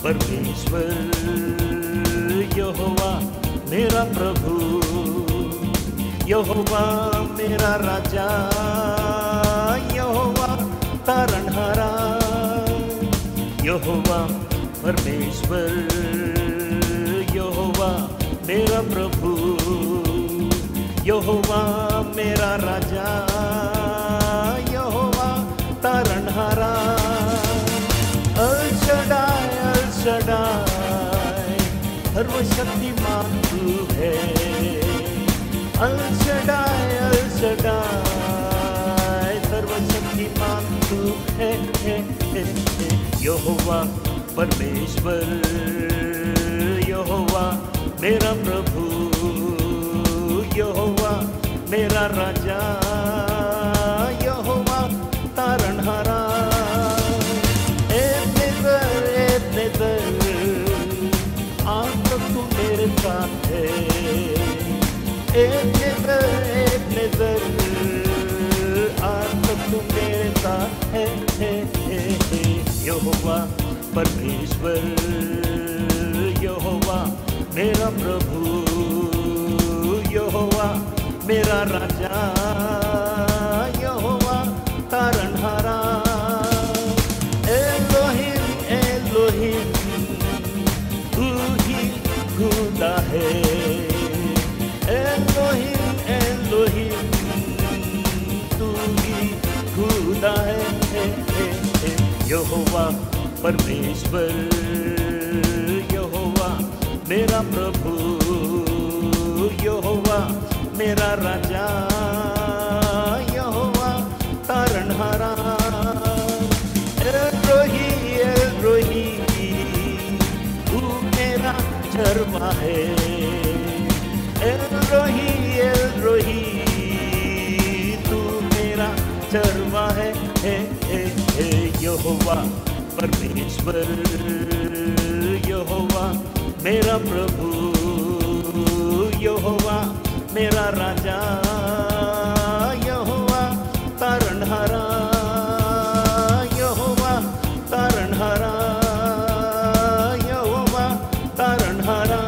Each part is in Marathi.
परमेश्वर यहोवा मेरा प्रभु, यहोवा मेरा राजा, यहोवा तारणहारा, यहोवा परमेश्वर यहोवा मेरा प्रभु, यहोवा मेरा राजा, यहोवा तारणहारा। अल शडाय सर्वशक्तिमान तू है। अल शडाय सर्वशक्तिमान तू है। यहोवा परमेश्वर यहोवा मेरा प्रभु, यहोवा मेरा राजा, यहोवा तारणहारा। आज तक तू मेरे साथ है। एक नजर आज तक तू मेरे साथ है। यहोवा परमेश्वर यहोवा मेरा प्रभु, यहोवा मेरा राजा, यहोवा तारणहारा। एलोहिम एलोहिम तू ही खुदा है। एलोहिम एलोहिम तू ही खुदा है। यहोवा परमेश्वर यहोवा मेरा प्रभु, यहोवा मेरा राजा, यहोवा तारणहारा। एलोही एलोही तू मेरा चरवा है। एलोही एलोही तू मेरा चरवा है। यहोवा परमेश्वर यहोवा मेरा प्रभु, यहोवा मेरा राजा, यहोवा तारणहारा, यहोवा तारणहारा, यहोवा तारणहारा।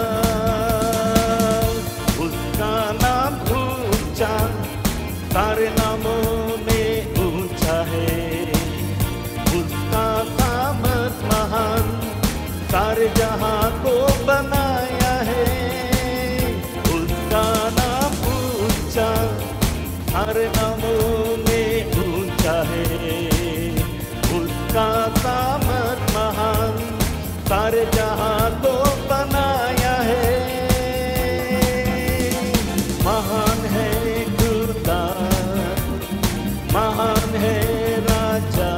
उसका नाम ऊंचा सारे नामों में ऊंचा है। उसका सामर्थ महान सारे जहां को बनाया है। उसका नाम ऊंचा सारे नामों में ऊंचा है। उसका सामर्थ महान सारे जहां को बनाया है। महान है खुदा, महान है राजा,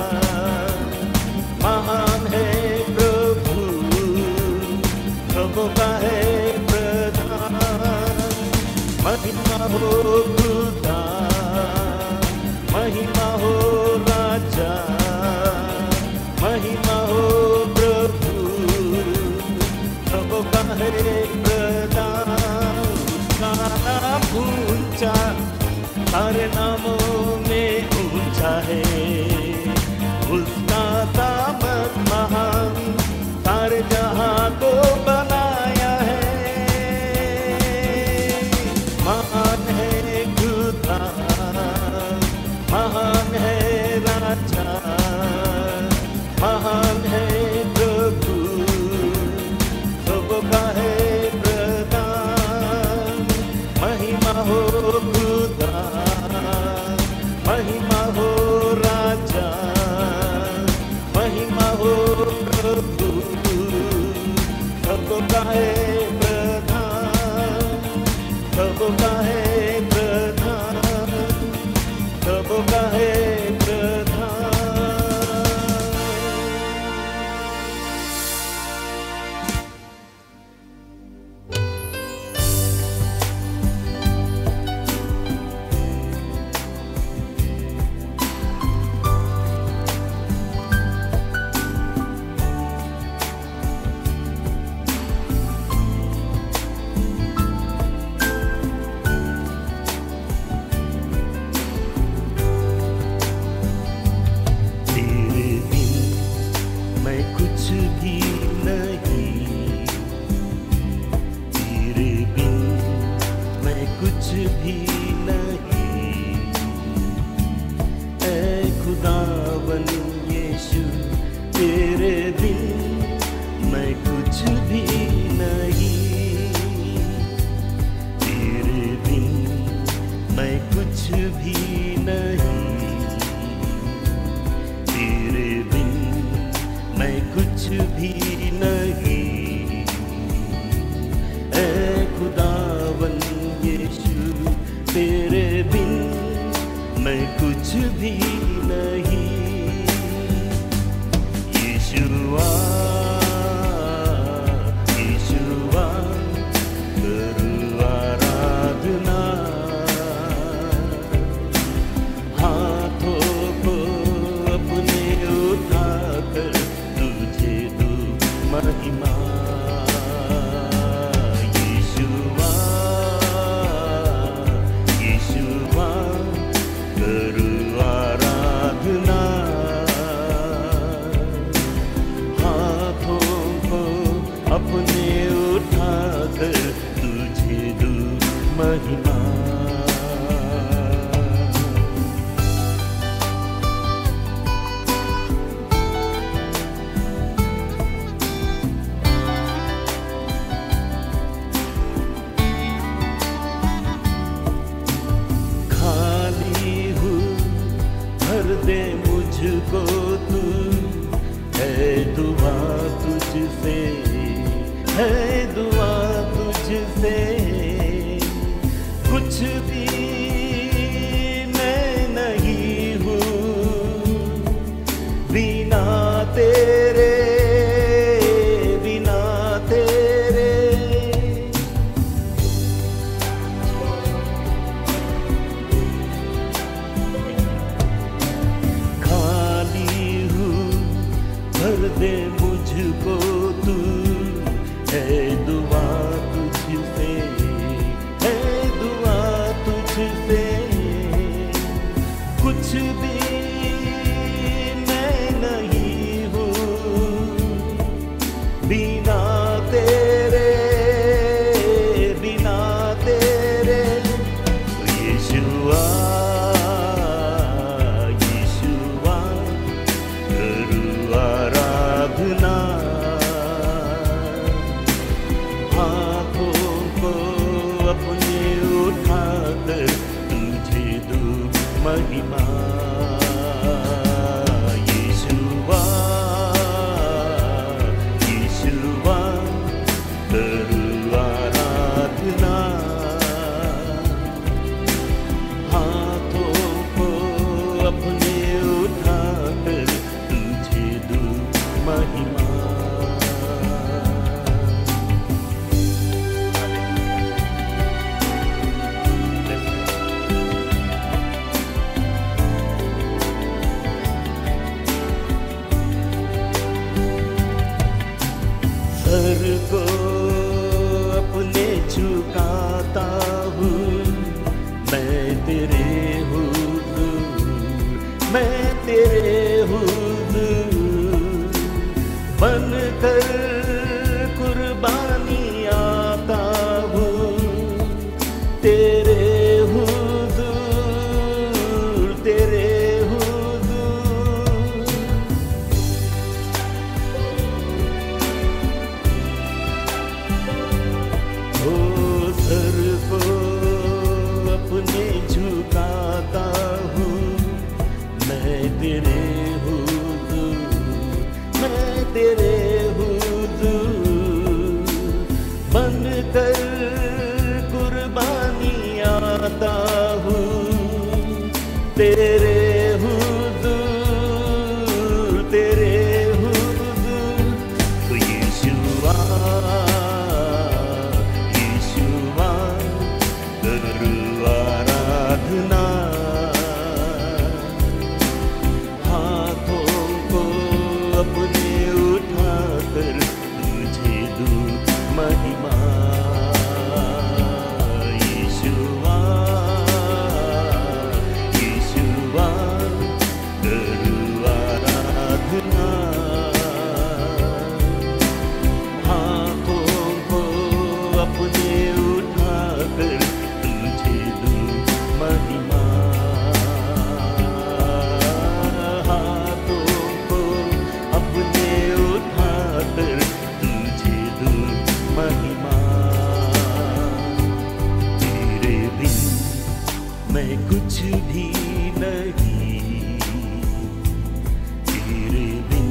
महान है प्रभु, प्रभु का है प्रधान। महिमा हो खुदा, महिमा हो राजा, महिमा हो प्रभु, प्रभु का है प्रधान। उसका नाम ऊंचा सारे नामों में ऊंचा है। उसका सामर्थ महान सारे जहां को बनाया है। महान है खुदा, महान है राजा, महान है प्रभु, प्रभु का है प्रधान। महिमा हो खुदा, महिमा हो राजा, महिमा हो प्रभु, प्रभु का है प्रधान, प्रभु का है प्रधान, प्रभु का है प्रधान। कुछ भी न तेरे बिना तेरे खाली हूँ भर दे मुझको तू है दुआ तुझसे है दुआ तुझसे कुछ भी मैं नहीं हूँ बिना तेरे बिना तेरे यीशुआ यीशुआ करूँ आराधना हाथों को अपने उठाकर तुझे दूँ महिमा यीशुआ यीशुआ करूँ आराधना हाथों को अपने उठाकर तुझे दूँ महिमा सर को अपने झुकाता हूँ मैं तेरे हुजूर मैं तेरे हुजूर बनकर कुर्बानी आता हूँ तेरे हुजूर तेरे सर को अपने झुकाता हूँ मैं तेरे हुजूर बनकर कुर्बानी आता हूँ तेरे हुजूर तेरे हुजूर तो यीशुआ आराधना हाथों को अपने उठाकर तुझे दूँ महिमा यीशुआ यीशुआ करूँ आराधना हाथों को अपने उठाकर महिमा हाथों को अपने उठाकर तुझे दूँ महिमा तेरे बिन मैं कुछ भी नहीं तेरे बिन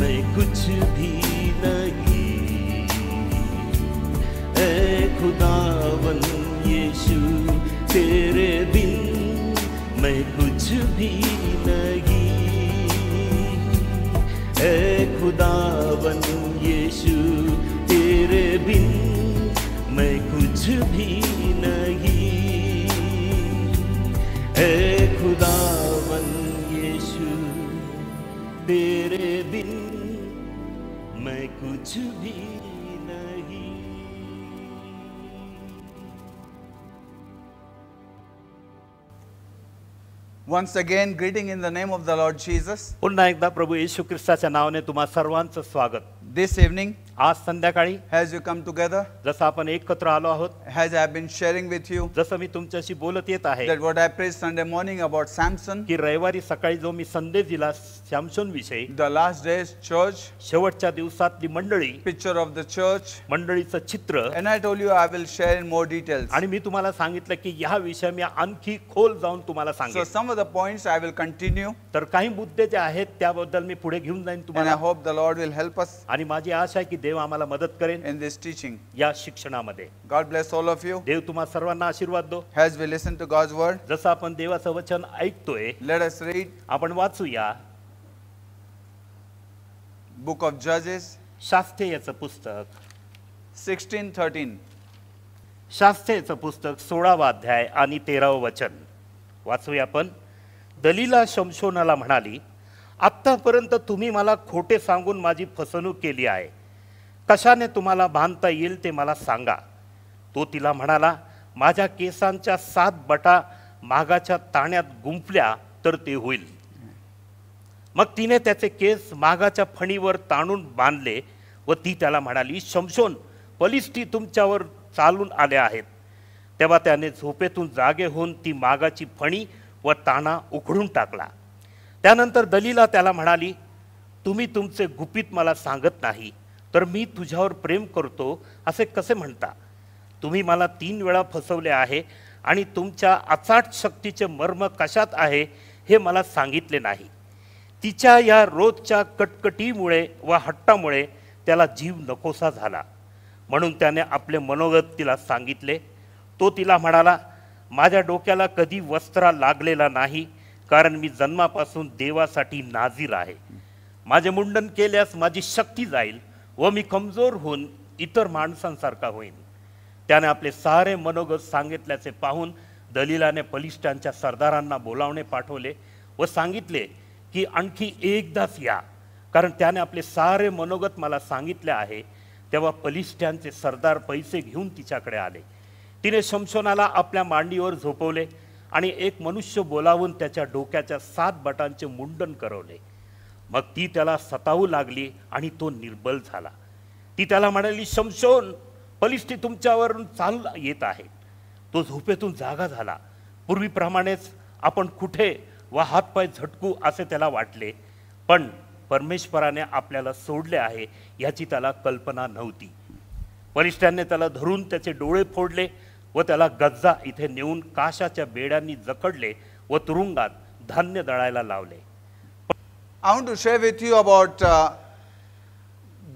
मैं कुछ भी नहीं ऐ खुदावन यीशु तेरे बिन मैं कुछ भी नहीं ऐ खुदावन यीशु तेरे बिन मैं कुछ भी नहीं ऐ खुदावन यीशु तेरे बिन मैं कुछ भी नहीं Once again, greeting in the name of the Lord Jesus. पुन्हा एकदा प्रभू येशू ख्रिस्ताच्या नावाने तुम्हा सर्वांचं स्वागत. This evening, आज संध्याकाळी as you come together, जसं आपण एकत्र आलो आहोत, as I have been sharing with you, जसं मी तुमच्याशी बोलत येत आहे, that what I preached Sunday morning about Samson, की रविवारी सकाळी जो मी संदेश दिला सॅमसन विषयी, the last days church, शेवटच्या दिवसातली मंडळी, picture of the church, मंडळीचं चित्र, and I told you I will share in more details. आणि मी तुम्हाला सांगितलं की ह्या विषय मी आणखी खोल जाऊन तुम्हाला So सांगेन. some of the points I will continue, तर काही मुद्दे जे आहेत त्याबद्दल मी पुढे घेऊन जाईन and I तुम्हाला, hope the Lord will help us आणि माझी आशा आहे की देव आम्हाला मदत करेन in this teaching. या शिक्षणामध्ये. God bless all of you. देव तुम्हा सर्वांना आशीर्वाद दो. As we listen to God's word, जसं आपण देवाचं वचन ऐकतोय, let us read आपण वाचूया. book of Judges शास्त्रेयचं पुस्तक 16:13. शास्त्रेयचं पुस्तक 16वा अध्याय आणि 13वं वचन वाचूया आपण. दलीला शमशोनाला म्हणाली, आत्तापर्यंत तुम्ही मला खोटे सांगून माझी फसवणूक केली आहे. कशाने तुम्हाला बांधता येईल ते मला सांगा. तो तिला म्हणाला, माझ्या केसांच्या 7 बटा मागाच्या ताण्यात गुंफल्या तर ते होईल. मग तिने त्याचे केस मागाच्या फणीवर ताणून बांधले व ती त्याला म्हणाली, शमशोन, फलिस्ती तुमच्यावर चालून आले आहेत. तेव्हा त्याने झोपेतून जागे होऊन ती मागाची फणी व ताणा उखडून टाकला. त्यानंतर दलीला त्याला म्हणाली, तुम्ही तुमचे गुपित मला सांगत नाही तर मी तुझ्यावर प्रेम करतो असे कसे म्हणता. तुम्ही मला 3 वेळा फसवले आहे आणि तुमच्या अचाट शक्तीचे मर्म कशात आहे हे मला सांगितले नाही. तिच्या या रोजच्या कटकटीमुळे व हट्टामुळे त्याला जीव नकोसा झाला. म्हणून त्याने आपले मनोगत तिला सांगितले. तो तिला म्हणाला, माझ्या डोक्याला कधी वस्त्रा लागलेला नाही, कारण मी जन्मापासून देवासाठी नाझीर आहे. माझे मुंडन केल्यास माझी शक्ती जाईल व मी कमजोर होऊन इतर माणसांसारखा होईन. त्याने आपले सारे मनोगत सांगितल्याचे पाहून दलीलाने फलिस्त्यांच्या सरदारांना बोलावणे पाठवले व सांगितले की आणखी एकदाच या, कारण त्याने आपले सारे मनोगत मला सांगितले आहे. तेव्हा फलिस्त्यांचे सरदार पैसे घेऊन तिच्याकडे आले. तिने शमशोनाला आपल्या मांडीवर झोपवले आणि एक मनुष्य बोलावून त्याच्या डोक्याच्या 7 बटांचे मुंडन करवले. मग ती त्याला सतावू लागली आणि तो निर्बल झाला. ती त्याला म्हणाली, शमशोन, फलिस्ती तुमच्यावरून चाल येत आहे. तो झोपेतून जागा झाला. पूर्वीप्रमाणेच आपण कुठे व हातपाय झटकू असे त्याला वाटले, पण परमेश्वराने आपल्याला सोडले आहे याची त्याला कल्पना नव्हती. फलिस्त्यांनी त्याला धरून त्याचे डोळे फोडले व त्याला गज्जा इथे नेऊन काशाच्या बेड्यांनी जखडले व तुरुंगात धान्य दळायला लावले. I want to share with you about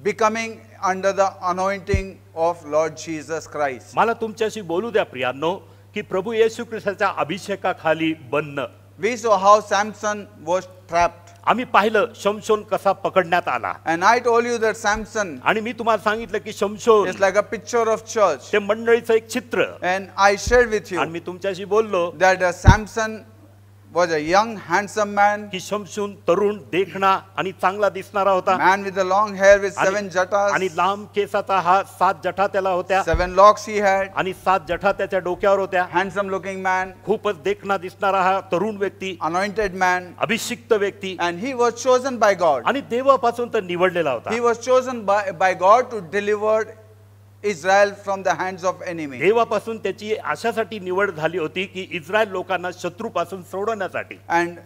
becoming under the anointing of Lord Jesus Christ. मला तुमच्याशी बोलू द्या प्रियांनो की प्रभू येशू ख्रिस्ताच्या अभिषेकाखाली बनणं. We saw how Samson was trapped. आम्ही पाहिलं शमशोन कसा पकडण्यात आला. And I told you that Samson आणि मी तुम्हाला सांगितलं की शमशोन is like a picture of church. ते मंडळीचं एक चित्र. And I shared with you आणि मी तुमच्याशी बोललो that Samson was a young, handsome man, की शमशोन तरुण, देखणा आणि चांगला दिसणारा होता. man with the long hair with 7 आणि jatas, लांब केसाचा हा 7 जठा त्याला होत्या 7 locks he had, आणि 7 जठा त्याच्या डोक्यावर होत्या. handsome looking man, खूपच देखणा दिसणारा हा तरुण व्यक्ती, anointed man, अभिषिक्त व्यक्ती, and he was chosen by God. आणि देवापासून तर निवडलेला He होता. was chosen by God to deliver Israel from the hands of enemy. देवापासून त्याची अशासाठी निवड झाली होती की इस्रायल लोकांना शत्रूपासून सोडवण्यासाठी. And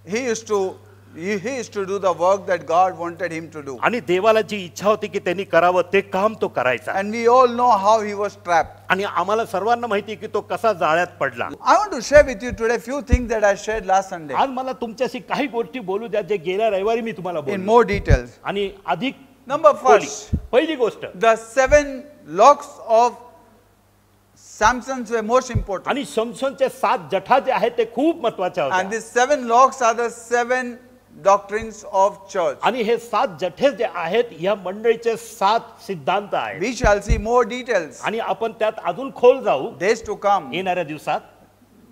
he used to do the work that God wanted him to do. आणि देवाला जी इच्छा होती की त्यांनी करावं ते काम तो करायचा. And we all know how he was trapped. आणि आम्हाला सर्वांना माहिती की तो कसा जाळ्यात पडला. I want to share with you today few things that I shared last Sunday आज मला तुमच्याशी काही गोष्टी बोलू द्या जे गेल्या रविवारी मी तुम्हाला in बोललो. more details. आणि अधिक Number first, पहिली गोष्ट, the 7 locks of Samson were most important. आणि शमशोनचे 7 जठा जे आहेत ते खूप महत्त्वाचे And होते. these 7 locks are the 7 doctrines of church. आणि हे 7 जठे जे आहेत या मंडळीचे 7 सिद्धांत आहेत. We shall see more details आणि आपण त्यात अजून खोल जाऊ days to come. येणाऱ्या दिवसात.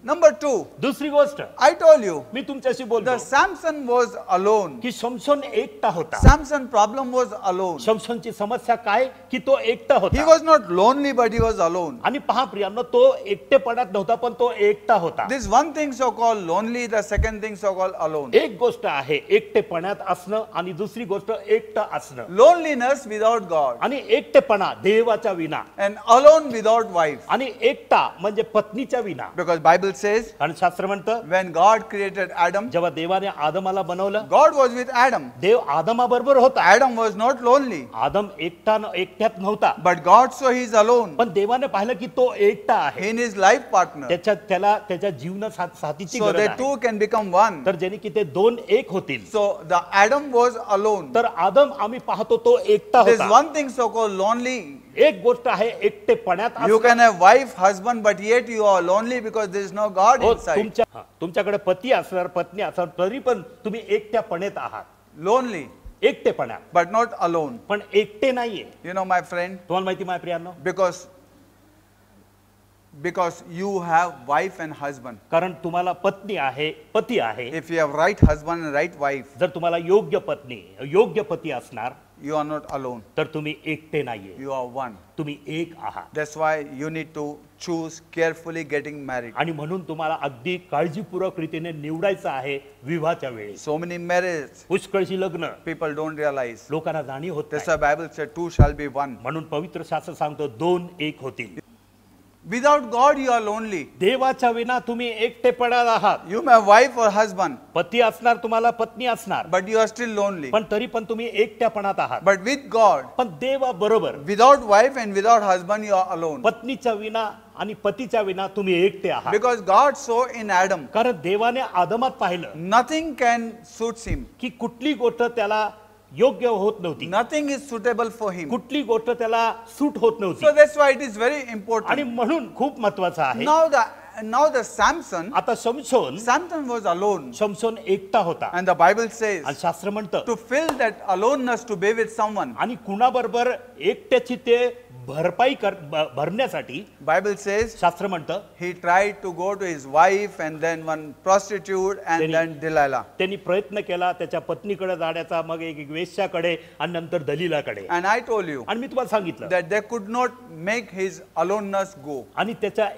Number 2, दुसरी गोष्ट, I told you मी तुमच्याशी बोलतो the Samson was alone. की शमशोन एकटा होता. Samson problem was alone. शमशोनची समस्या काय की तो एकटा He होता. was not lonely, but he was alone. आणि पहा प्रियांनो, तो एकटेपणात नव्हता पण तो एकटा होता. This one thing so called lonely, the second thing so called alone. एक गोष्ट आहे एकटेपणात असणं आणि दुसरी गोष्ट एकटा असणं. Loneliness without God आणि एकटेपणा देवाच्या विना and alone without wife. आणि एकटा म्हणजे पत्नीच्या विना. Because Bible says कारण शास्त्र म्हणतं when God created Adam, जेव्हा देवाने आदमाला बनवलं, God was with Adam. देव आदमाबरोबर होता. Adam was not lonely, आदम एकट्यात नव्हता, but God saw he is alone पण देवाने पाहिलं की तो एकटा आहे. in his life partner. त्याला त्याच्या जीवन साथीची So गरज they आहे. two can become one. तर जेणे की ते 2 एक होतील. So the Adam was alone. तर आदम आम्ही पाहतो तो एकटा There's होता. one thing so called lonely. एक गोष्ट आहे एकटेपणात You असणं. can have wife, husband, but yet you are lonely because there is no God हो, inside. तुमच्याकडे पती असणार, पत्नी असणार, तरी पण तुम्ही एकट्यापणेत आहात. Lonely. एकटेपणात, but not alone. पण एकटे नाहीये. You know, my friend, तुम्हाला माहिती माझ्या प्रियांनो, because you have wife and husband. कारण तुम्हाला पत्नी आहे, पती आहे. If you have right husband and right wife, जर तुम्हाला योग्य पत्नी, योग्य पती असणार, you are not alone. तर तुम्ही एकटे नाहीये, You are one. तुम्ही एक आहात. That's why you need to choose carefully getting married. आणि म्हणून तुम्हाला अगदी काळजीपूर्वक रीतीने निवडायचं आहे विवाहाच्या वेळी. So many marriages, पुष्कळशी लग्न people don't realize. लोकांना जाणीव होत That's नाही. why Bible said two shall be one. म्हणून पवित्र शास्त्र सांगतो 2 एक होतील. Without God you are lonely. देवाच्या विना तुम्ही एकटेपणात आहात. You may have wife or husband, पती असणार, तुम्हाला पत्नी असणार, but you are still lonely. पण तरी पण तुम्ही एकट्यापणात आहात. But with God, पण देवा बरोबर without wife and without husband you are alone. पत्नीच्या विना आणि पतीच्या विना तुम्ही एकटे आहात. Because God saw in Adam, कारण देवाने आदमात पाहिलं nothing can suit him. की कुठली गोष्ट त्याला योग्य होत नव्हती, Nothing is suitable for him. कुठली गोष्ट त्याला सूट होत नव्हती. So that's why it is very आणि important. म्हणून खूप महत्वाचं आहे. Now the Samson आता शमशोन was alone. शमशोन एकटा होता. And the Bible says, आणि शास्त्र म्हणतं to fill that aloneness to be with someone. आणि कुणाबरोबर एकट्याची ते भरपाई भरण्यासाठी Bible says, शास्त्र म्हणतं he tried to go to his wife and then one prostitute and then Delilah. त्यांनी प्रयत्न केला त्याच्या पत्नीकडे जाण्याचा, मग एक वेश्याकडे आणि नंतर दलीलाकडे. And I told you आणि मी तुम्हाला सांगितलं that they could not make his aloneness go. आणि त्याचा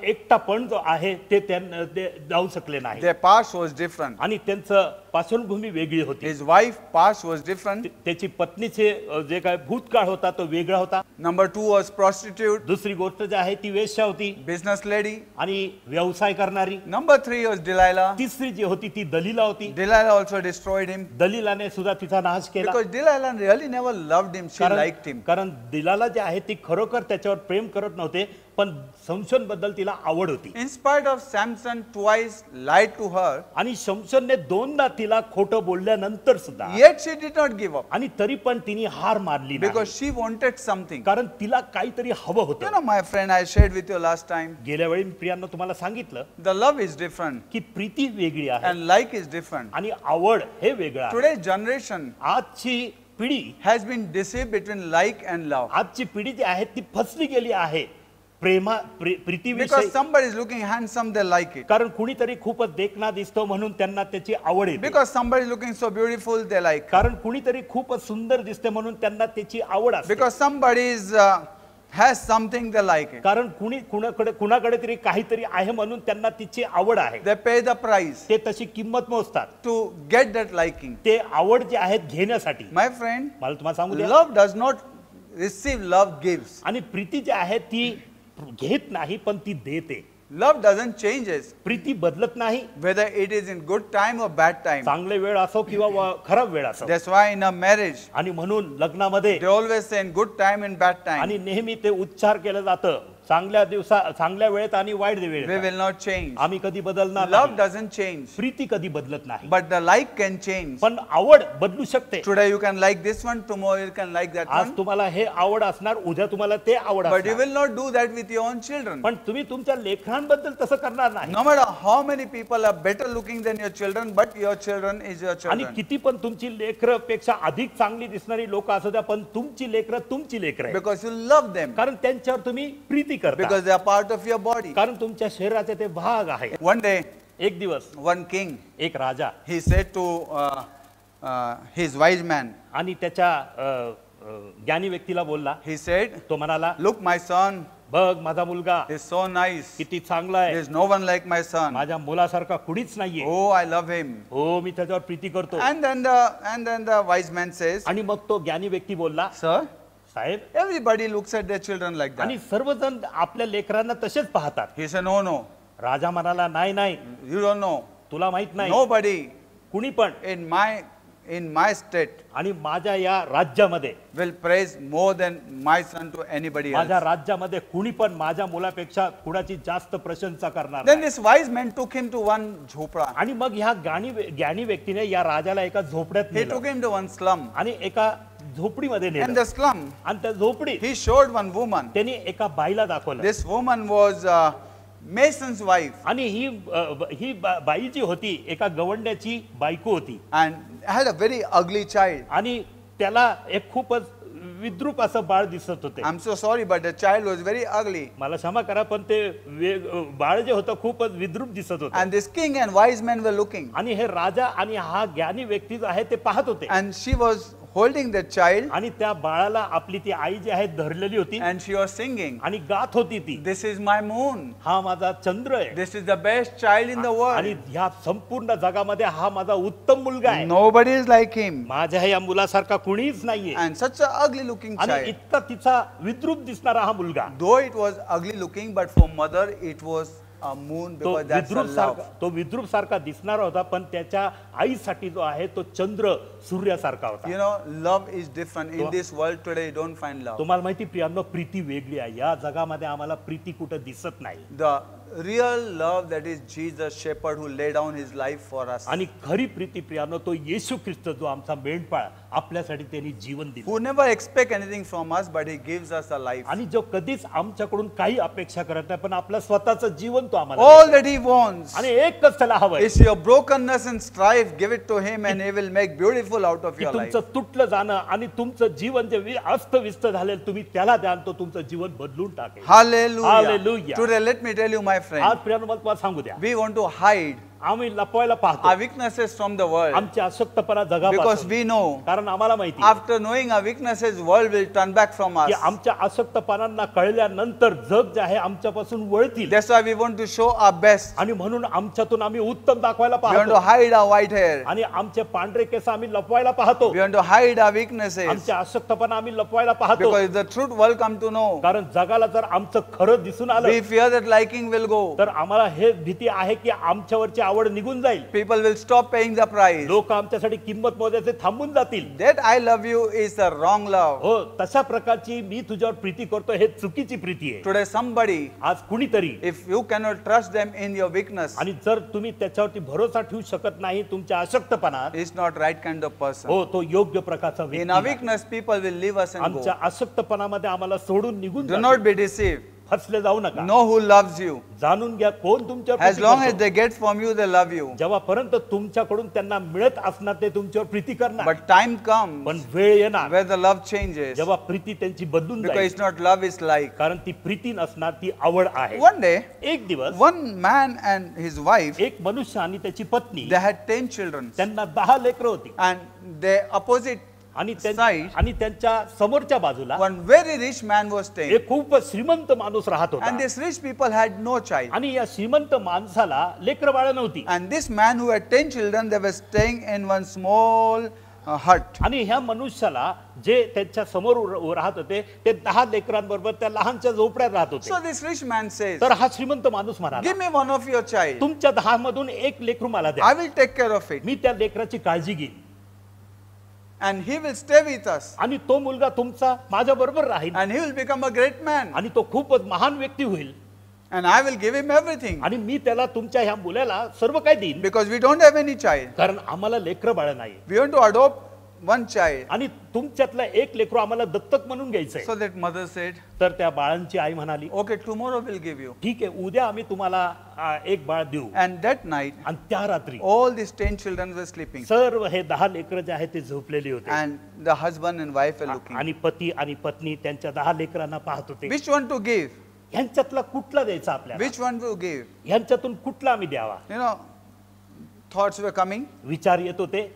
एकटापण जो आहे ते त्यांना जाऊ शकले नाही. Their past was different. आणि त्यांचं पार्श्वभूमी वेगळी होती. His wife past was different. त्याची पत्नीचे जे काय भूतकाळ होता तो वेगळा होता. Number 2 was prostitute, दुसरी गोष्ट जी आहे ती वेश्या होती business lady. आणि व्यवसाय करणारी. Number 3 was Delilah. तिसरी जी होती ती दलीला होती. Delilah also destroyed him. दलीलाने सुद्धा तिचा नाश केला. Because Delilah really never loved him, she liked him. कारण दिलाला जे आहे ती खरोखर त्याच्यावर प्रेम करत नव्हते, पण शमशोन बद्दल तिला आवड होती. In spite of Samson twice lied to her, आणि शमशोनने 2दा तिला खोटं बोलल्यानंतर सुद्धा yet she did not give up. आणि तरी पण तिने हार मारली नाही. Because she wanted something. कारण तिला काहीतरी हवं You होतं. know, my friend, I shared with you last time, गेल्या वेळी मी प्रियांना तुम्हाला सांगितलं the love is different की प्रीती वेगळी आहे and like is different. आणि आवड हे वेगळं आहे. Today's generation आजची पिढी has been deceived between like and love. आजची पिढी जी आहे ती फसली गेली आहे Because प्रीतीविषयी. somebody is looking handsome, they like it. कारण कुणीतरी खूपच देखणा दिसतो म्हणून त्यांना त्याची आवड येते. Because somebody is looking so beautiful, they like it. कारण कुणीतरी खूपच सुंदर दिसते म्हणून त्यांना त्याची आवड असते. Because somebody has something, they like it. कारण कुणाकडे तरी काहीतरी आहे म्हणून त्यांना तिची आवड आहे. They pay the price ते तशी किंमत मोजतात to get that liking. ते आवड जे आहेत घेण्यासाठी. My friend, मला तुम्हाला सांगू द्या, love does not receive, love gives. आणि प्रीती जी आहे ती घेत नाही पण ती देते. Love doesn't changes प्रीती बदलत नाही, whether it is in good time or bad time. चांगले वेळ असो किंवा खराब वेळ असो. That's why in a marriage आणि म्हणून लग्नामध्ये they always say in good time and bad time. आणि नेहमी ते उच्चार केलं जातं, चांगल्या वेळेत आणि वाईट We वेळेत will not change. आम्ही कधी बदलणार Love नाही. doesn't change, प्रीती कधी बदलत नाही, but the like can change. पण आवड बदलू शकते. Today you can like this one, tomorrow you can like that आज one. तुम्हाला हे आवड असणार, उद्या तुम्हाला ते आवड But you असणार, will not do that with your own children. पण तुम्ही तुमच्या लेकरांबद्दल तसं करणार नाही. No matter how many people are better looking than your children, but your children is your आणि children. किती पण तुमची लेकरं पेक्षा अधिक चांगली दिसणारी लोक असू द्या, पण तुमची लेकरं तुमची लेकरं आहे. Because you love them. कारण त्यांच्यावर तुम्ही प्रीती करता, Because they are part of your body. कारण तुमच्या शरीराचे ते भाग आहे. One day, एक दिवस one king, एक राजा he said to his wise man, आणि त्याच्या ज्ञानी व्यक्तीला बोलला. he said, तो म्हणाला, look my son बघ माझा मुलगा is so nice. किती चांगला There आहे, is no one like my son. माझ्या मुलासारखा कुणीच नाहीये. Oh, I love him. हो मी त्याच्यावर प्रीती करतो. And then the wise man says, आणि मग तो ज्ञानी व्यक्ती बोलला, sir, Saheb, everybody looks at their children like आणि that. सर्वजण आपल्या लेकरांना तसेच पाहतात. He said, no, no, राजा म्हणाला, नाही नाही, you don't know. तुला माहित नाही, Nobody कुणी पण in my state आणि माझ्या या राज्यामध्ये, will praise more than my son to anybody माझ्या else. राज्यामध्ये कुणी पण माझ्या मुलापेक्षा कुणाची जास्त प्रशंसा करणार Then नाही. this wise man took him to one झोपडा. आणि मग ह्या ज्ञानी व्यक्तीने या राजाला एका झोपड्यात He नेलं took him to one slum. आणि एका झोपडीमध्ये In नेलं. the slum, आणि त्या झोपडीत he showed one woman. त्यांनी एका बाईला दाखवलं. This woman was mason's wife आणि ही बाई जी होती एका गवंड्याची बायको होती and had a very ugly child. आणि त्याला एक खूपच विद्रूप असं बाळ दिसत होते. I'm so sorry, but the child was very ugly. मला क्षमा करा पण ते बाळ जे होतं खूपच विद्रूप दिसत होतं. And this king and wise men were looking. आणि हे राजा आणि हा ज्ञानी व्यक्ती जो आहे ते पाहत होते. And she was holding the child. आणि त्या बाळाला आपली ती आई जी आहे धरलेली होती. And she was singing. आणि गात होती ती. This is my moon. हा माझा चंद्र आहे. This is the best child in the world. आणि ह्या संपूर्ण जगामध्ये हा माझा उत्तम मुलगा आहे. Nobody is like him. माझ्या या मुलासारखा कुणीच नाहीये. And such a ugly looking आणि child. इतका तिचा विद्रूप दिसणारा हा मुलगा. Though it was ugly looking, but for mother it was a moon तो because that's a love. तो विद्रूप सारखा दिसणारा होता पण त्याच्या आईसाठी जो आहे तो चंद्र सूर्यासारखा होता. You know, love is different. In this world today, you don't find love. तुम्हाला माहिती प्रियांनो प्रीती वेगळी आहे. या जगामध्ये आम्हाला प्रीती कुठे दिसत नाही. The real love, that is Jesus shepherd who laid down his life for us. आणि खरी प्रीती प्रियांनो तो येशू ख्रिस्त जो आमचा मेंढपाळ आपल्यासाठी त्यांनी जीवन दिले. Who never expect anything from us, but he gives us a life. आणि जो कधीच आमच्याकडून काही अपेक्षा करत नाही पण आपलं स्वतःचं जीवन तो आम्हाला All that he wants आणि एकच त्याला हवंय is your brokenness and strife. Give it to him and he will make beautiful out of की your life. तुमचं तुटलं जाणं आणि तुमचं जीवन जे अस्तव्यस्त झालेलं तुम्ही त्याला द्या तो तुमचं जीवन बदलून टाकेल. Hallelujah. Hallelujah. Today let me tell you, my आज friend, प्रियांनो मला तुम्हाला सांगू द्या we want to hide आम्ही लपवायला पाहतो our weaknesses from the world आमची अशक्तपणा because जगापासून. we know कारण आम्हाला माहिती after knowing our weaknesses, world will turn back from us. की आमच्या अशक्तपणांना कळल्यानंतर जग जे आहे आमच्यापासून वळतील. That's why we want to show our best. आणि म्हणून आमच्यातून आम्ही उत्तम दाखवायला We want to पाहतो hide our white hair. आणि आमचे पांढरे केस आम्ही लपवायला पाहतो. We want to hide our weaknesses आमच्या अशक्तपणा आम्ही लपवायला पाहतो. because if the truth will come to know, कारण जगाला जर आमचं खरं दिसून आलं we fear that liking will go. तर आम्हाला हे भीती आहे की आमच्यावरची आवड निघून जाईल. People will stop paying the price. लोक आमच्यासाठी किंमत मोजायचे थांबून जातील. That I love you is the wrong love. हो तशा प्रकारची मी तुझ्यावर प्रीती करतो हे चुकीची प्रीती आहे. Today somebody, आज कुणीतरी if you cannot trust them in your weakness, आणि जर तुम्ही त्याच्यावरती भरोसा ठेवू शकत नाही तुमच्या अशक्तपणात is not right kind of person. हो तो योग्य प्रकारचा In व्यक्ती our नाही. weakness, people will leave us and आमच्या go. अशक्तपणामध्ये आम्हाला सोडून निघून Do जातील. not be deceived. फसले जाऊ नका. Know who loves you. जाणून घ्या कोण तुमच्यावर As प्रीती long as करतो. they get from you, they love you. जेव्हापर्यंत तुमच्याकडून त्यांना मिळत असणार ते तुमच्यावर प्रीती करणार. But time comes पण वेळ येणार where the love changes जेव्हा प्रीती त्यांची बदलून because जाईल. it's not love, it's like. कारण ती प्रीती नसणार ती आवड आहे. One day, एक दिवस one man and his wife, एक मनुष्य आणि त्याची पत्नी they had 10 children. त्यांना 10 लेकरं होती. And they opposite आणि side, आणि त्यांच्या समोरच्या बाजूला one very rich man was staying. एक खूप श्रीमंत माणूस राहत And होता. this rich people had no child. आणि या श्रीमंत माणसाला लेकरं बाळ नव्हती. And this man who had 10 children, they were staying in one small hut. आणि ह्या मनुष्याला जे त्यांच्या समोर राहत होते ते 10 लेकरांबरोबर त्या लहानच्या झोपड्यात राहत होते. So this rich man says, तर हा श्रीमंत माणूस म्हणाला give me one of your child. तुमच्या 10 मधून एक लेकरू मला द्या. I will take care of it. मी त्या लेकराची काळजी घेईन And he will stay with us. आणि तो मुलगा तुमचा माझ्या बरोबर राहील And he will become a great man. आणि तो खूपच महान व्यक्ती होईल And I will give him everything. आणि मी त्याला तुमच्या ह्या मुलाला सर्व काही देईन. Because we don't have any child. कारण आम्हाला लेकरं बाळ नाही We want to adopt one child. आणि तुमच्यातला एक लेकरू आम्हाला दत्तक म्हणून घ्यायचंय. So that mother said, तर त्या बाळांची आई म्हणाली okay, tomorrow we'll give you. ठीक आहे उद्या आम्ही तुम्हाला एक बाळ देऊ. And that night, आणि त्या रात्री all these 10 children were sleeping. सर्व हे 10 लेकरं जे आहेत ते झोपलेली होते. And the husband and wife were looking. आणि पती आणि पत्नी त्यांच्या 10 लेकरांना पाहत होते. Which one to give? ह्यांच्यातला कुठला द्यायचा आपल्याला. Which one to give? ह्यांच्यातून कुठला आम्ही द्यावा. You know, thoughts were coming. विचार येत होते.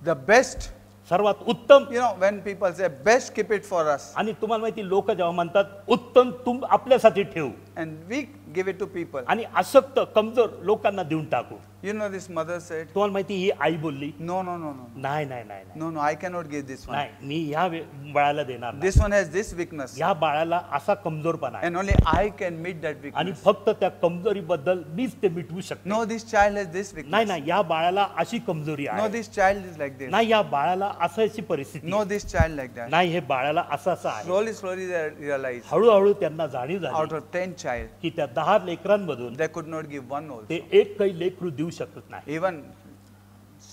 The best, सर्वात उत्तम. you know, when people say best, keep it for us. आणि तुम्हाला माहिती लोक जेव्हा म्हणतात उत्तम तुम आपल्यासाठी ठेवू And we give it to people. आणि अशक्त कमजोर लोकांना देऊन टाकू. You know, this mother said, तुम्हाला माहिती ही आई बोलली no, no, no, no. नाही नाही नाही नाही. No, no, I cannot give this one. नाही मी ह्या बाळाला देणार नाही. This one has this weakness. या बाळाला असा कमजोरपणा आहे And only I can meet that आणि weakness. फक्त त्या कमजोरीबद्दल मीच ते मिटवू शकतो. No, this child has this नाही weakness. नाही या बाळाला अशी कमजोरी No, आहे. this child is like this. नाही या बाळाला असायची परिस्थिती No, this child like that. नाही हे बाळाला असं आहे. Slowly, slowly they realized हळूहळू त्यांना जाणीव out झाली of 10 child, की त्या 10 लेकरांमधून they could not give one also. ते एक काही लेकरू देऊ शकत नाही. Even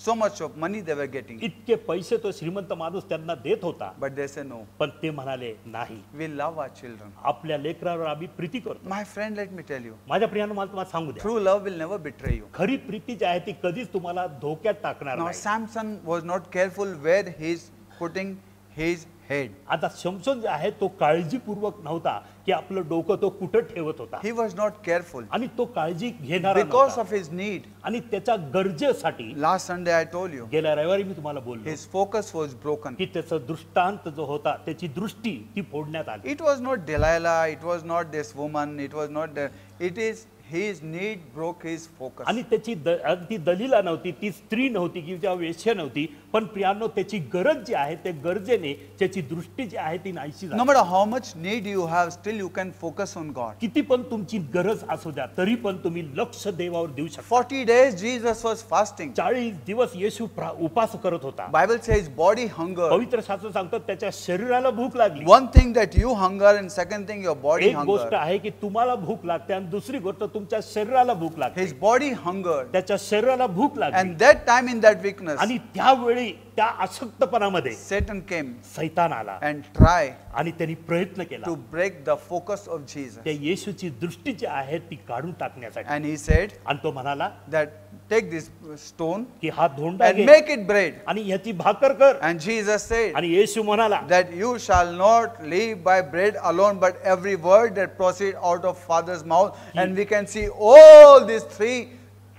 so much of money they were getting. इतके पैसे तो श्रीमंत माणूस त्यांना देत होता, But they say no. पण ते म्हणाले नाही, We love our children. आपल्या लेकरावर आम्ही प्रीती करतो. My friend, let me tell you, माझ्या प्रियानं मला तुम्हाला सांगू द्या, true love will never betray you. खरी प्रीती जी आहे ती कधीच तुम्हाला धोक्यात टाकणार Now नाही. Samson was not careful where he is putting his head. आता शमशोन जे आहे तो काळजीपूर्वक नव्हता की आपलं डोकं तो कुठं ठेवत होता, He was not careful आणि तो काळजी घेणारा because नव्हता. of his need. आणि त्याच्या गरजेसाठी Last Sunday I told you, गेल्या रविवारी मी तुम्हाला बोललो his focus was broken. की त्याचं दृष्टांत जो होता त्याची दृष्टी ती फोडण्यात आली. It was not Delilah, it was not this woman, it was not the, it is his need broke his focus. आणि त्याची अगदी दलीला नव्हती, ती स्त्री नव्हती किंवा वेश्या नव्हती, पण प्रियानो त्याची गरज जी आहे ते गरजेने त्याची दृष्टी जी आहे ती नाहीशी No झाली. matter how much need you have, still you can focus on God. किती पण तुमची गरज असू द्या तरी पण तुम्ही लक्ष देवावर देऊ शकता. 40 days Jesus was fasting. 40 दिवस येशू उपास करत होता. Bible says body hunger. पवित्र शास्त्र सांगतं त्याच्या शरीराला भूक लागली. One thing that you hunger and second thing your body एक गोष्ट hunger. आहे की तुम्हाला भूक लागते आणि दुसरी गोष्ट तुमच्या शरीराला भूक लागते. His body hungered. त्याच्या शरीराला भूक लागली And that time in that weakness, आणि त्यावेळी त्या अशक्तपणामध्ये Satan came सैतान आला and tried आणि त्यांनी प्रयत्न केला to break the focus of Jesus. त्या येशूची दृष्टी जी आहे ती काढून टाकण्यासाठी. And he said आणि तो म्हणाला that take this stone की हा धोंडा and घे make it bread. आणि ह्याची भाकर कर. And Jesus said आणि येशू म्हणाला that you shall not live by bread alone, but every word that proceeds out of Father's mouth. And we can see all these three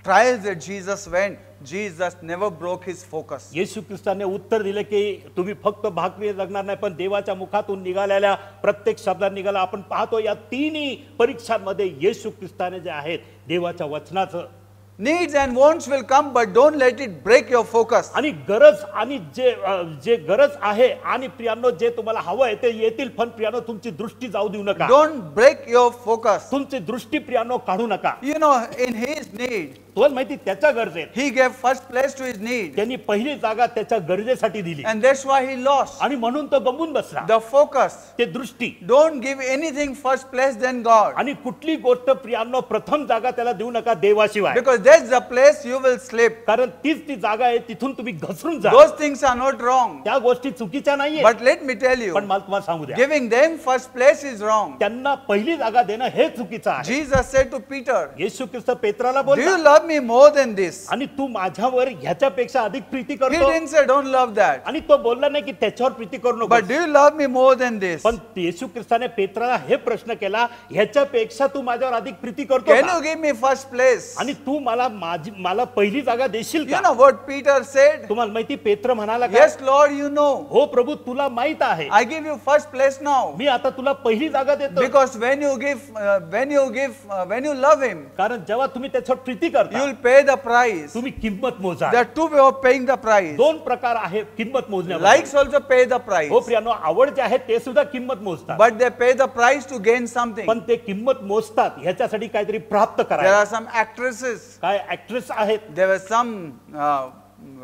trials that Jesus went. Jesus never broke his focus. येशू ख्रिस्ताने उत्तर दिले की तुम्ही फक्त भाकरी जगणार नाही पण देवाच्या मुखातून निघालेल्या प्रत्येक शब्दात निघाला. आपण पाहतो या तिन्ही परीक्षांमध्ये येशू ख्रिस्ताने जे आहेत देवाच्या वचनाचं Needs and wants will come, but don't let it break your focus. आणि गरज आणि जे गरज आहे आणि प्रियानो जे तुम्हाला हवं आहे ते येतील, पण प्रियानो तुमची दृष्टी जाऊ देऊ नका. Don't break your focus. तुमची दृष्टी प्रियानो काढू नका. You know, in his need, तुम्हाला माहिती त्याच्या गरजेत he gave first place to his need. त्यांनी पहिली जागा त्याच्या गरजेसाठी दिली And that's why he lost. आणि म्हणून तो गमून बसला. The focus. ते दृष्टी Don't give anything first place than God. आणि कुठली गोष्ट प्रियांनो प्रथम जागा त्याला देऊ नका देवाशिवाय, Because that's the place you will slip. कारण तीच ती जागा आहे तिथून तुम्ही घसरून जा. Those things are not wrong. त्या गोष्टी चुकीच्या नाहीये, But let me tell पण you, मला तुम्हाला सांगू द्या giving them first place is wrong. त्यांना पहिली जागा देणं हे चुकीचं आहे. Jesus said to Peter, Yeshu Christ पेत्राला do you बोलला love me more than this? आणि तू माझ्यावर ह्याच्यापेक्षा अधिक प्रीती He करतो, didn't say don't love that. आणि तो बोलला नाही की त्याच्यावर प्रीती करू नको, But do you love me more than this? पण येशू ख्रिस्ताने पेत्राला हे प्रश्न केला ह्याच्यापेक्षा तू माझ्यावर अधिक प्रीती करतो Can का? you give me first place? आणि तू मला पहिली जागा देशील You का? know what Peter said? तुम्हाला माहिती पेत्र म्हणाला का? Yes, Lord, you know. हो प्रभू तुला माहित आहे, I give you first place now. मी आता तुला पहिली जागा देतो. Because when you love him, कारण जेव्हा तुम्ही त्याच्यावर प्रीती करता you'll pay the price. तुम्ही किंमत मोजा. There are two ways of paying the price. दोन प्रकार आहे किंमत मोजण्यामध्ये. Likes also pay the price. हो प्रियानो, आवड जे आहे ते सुद्धा किंमत मोजतात, But they pay the price to gain something. पण ते किंमत मोजतात ह्याच्यासाठी काहीतरी प्राप्त There करायला. are some actresses. काय ऍक्ट्रेस आहेत There were some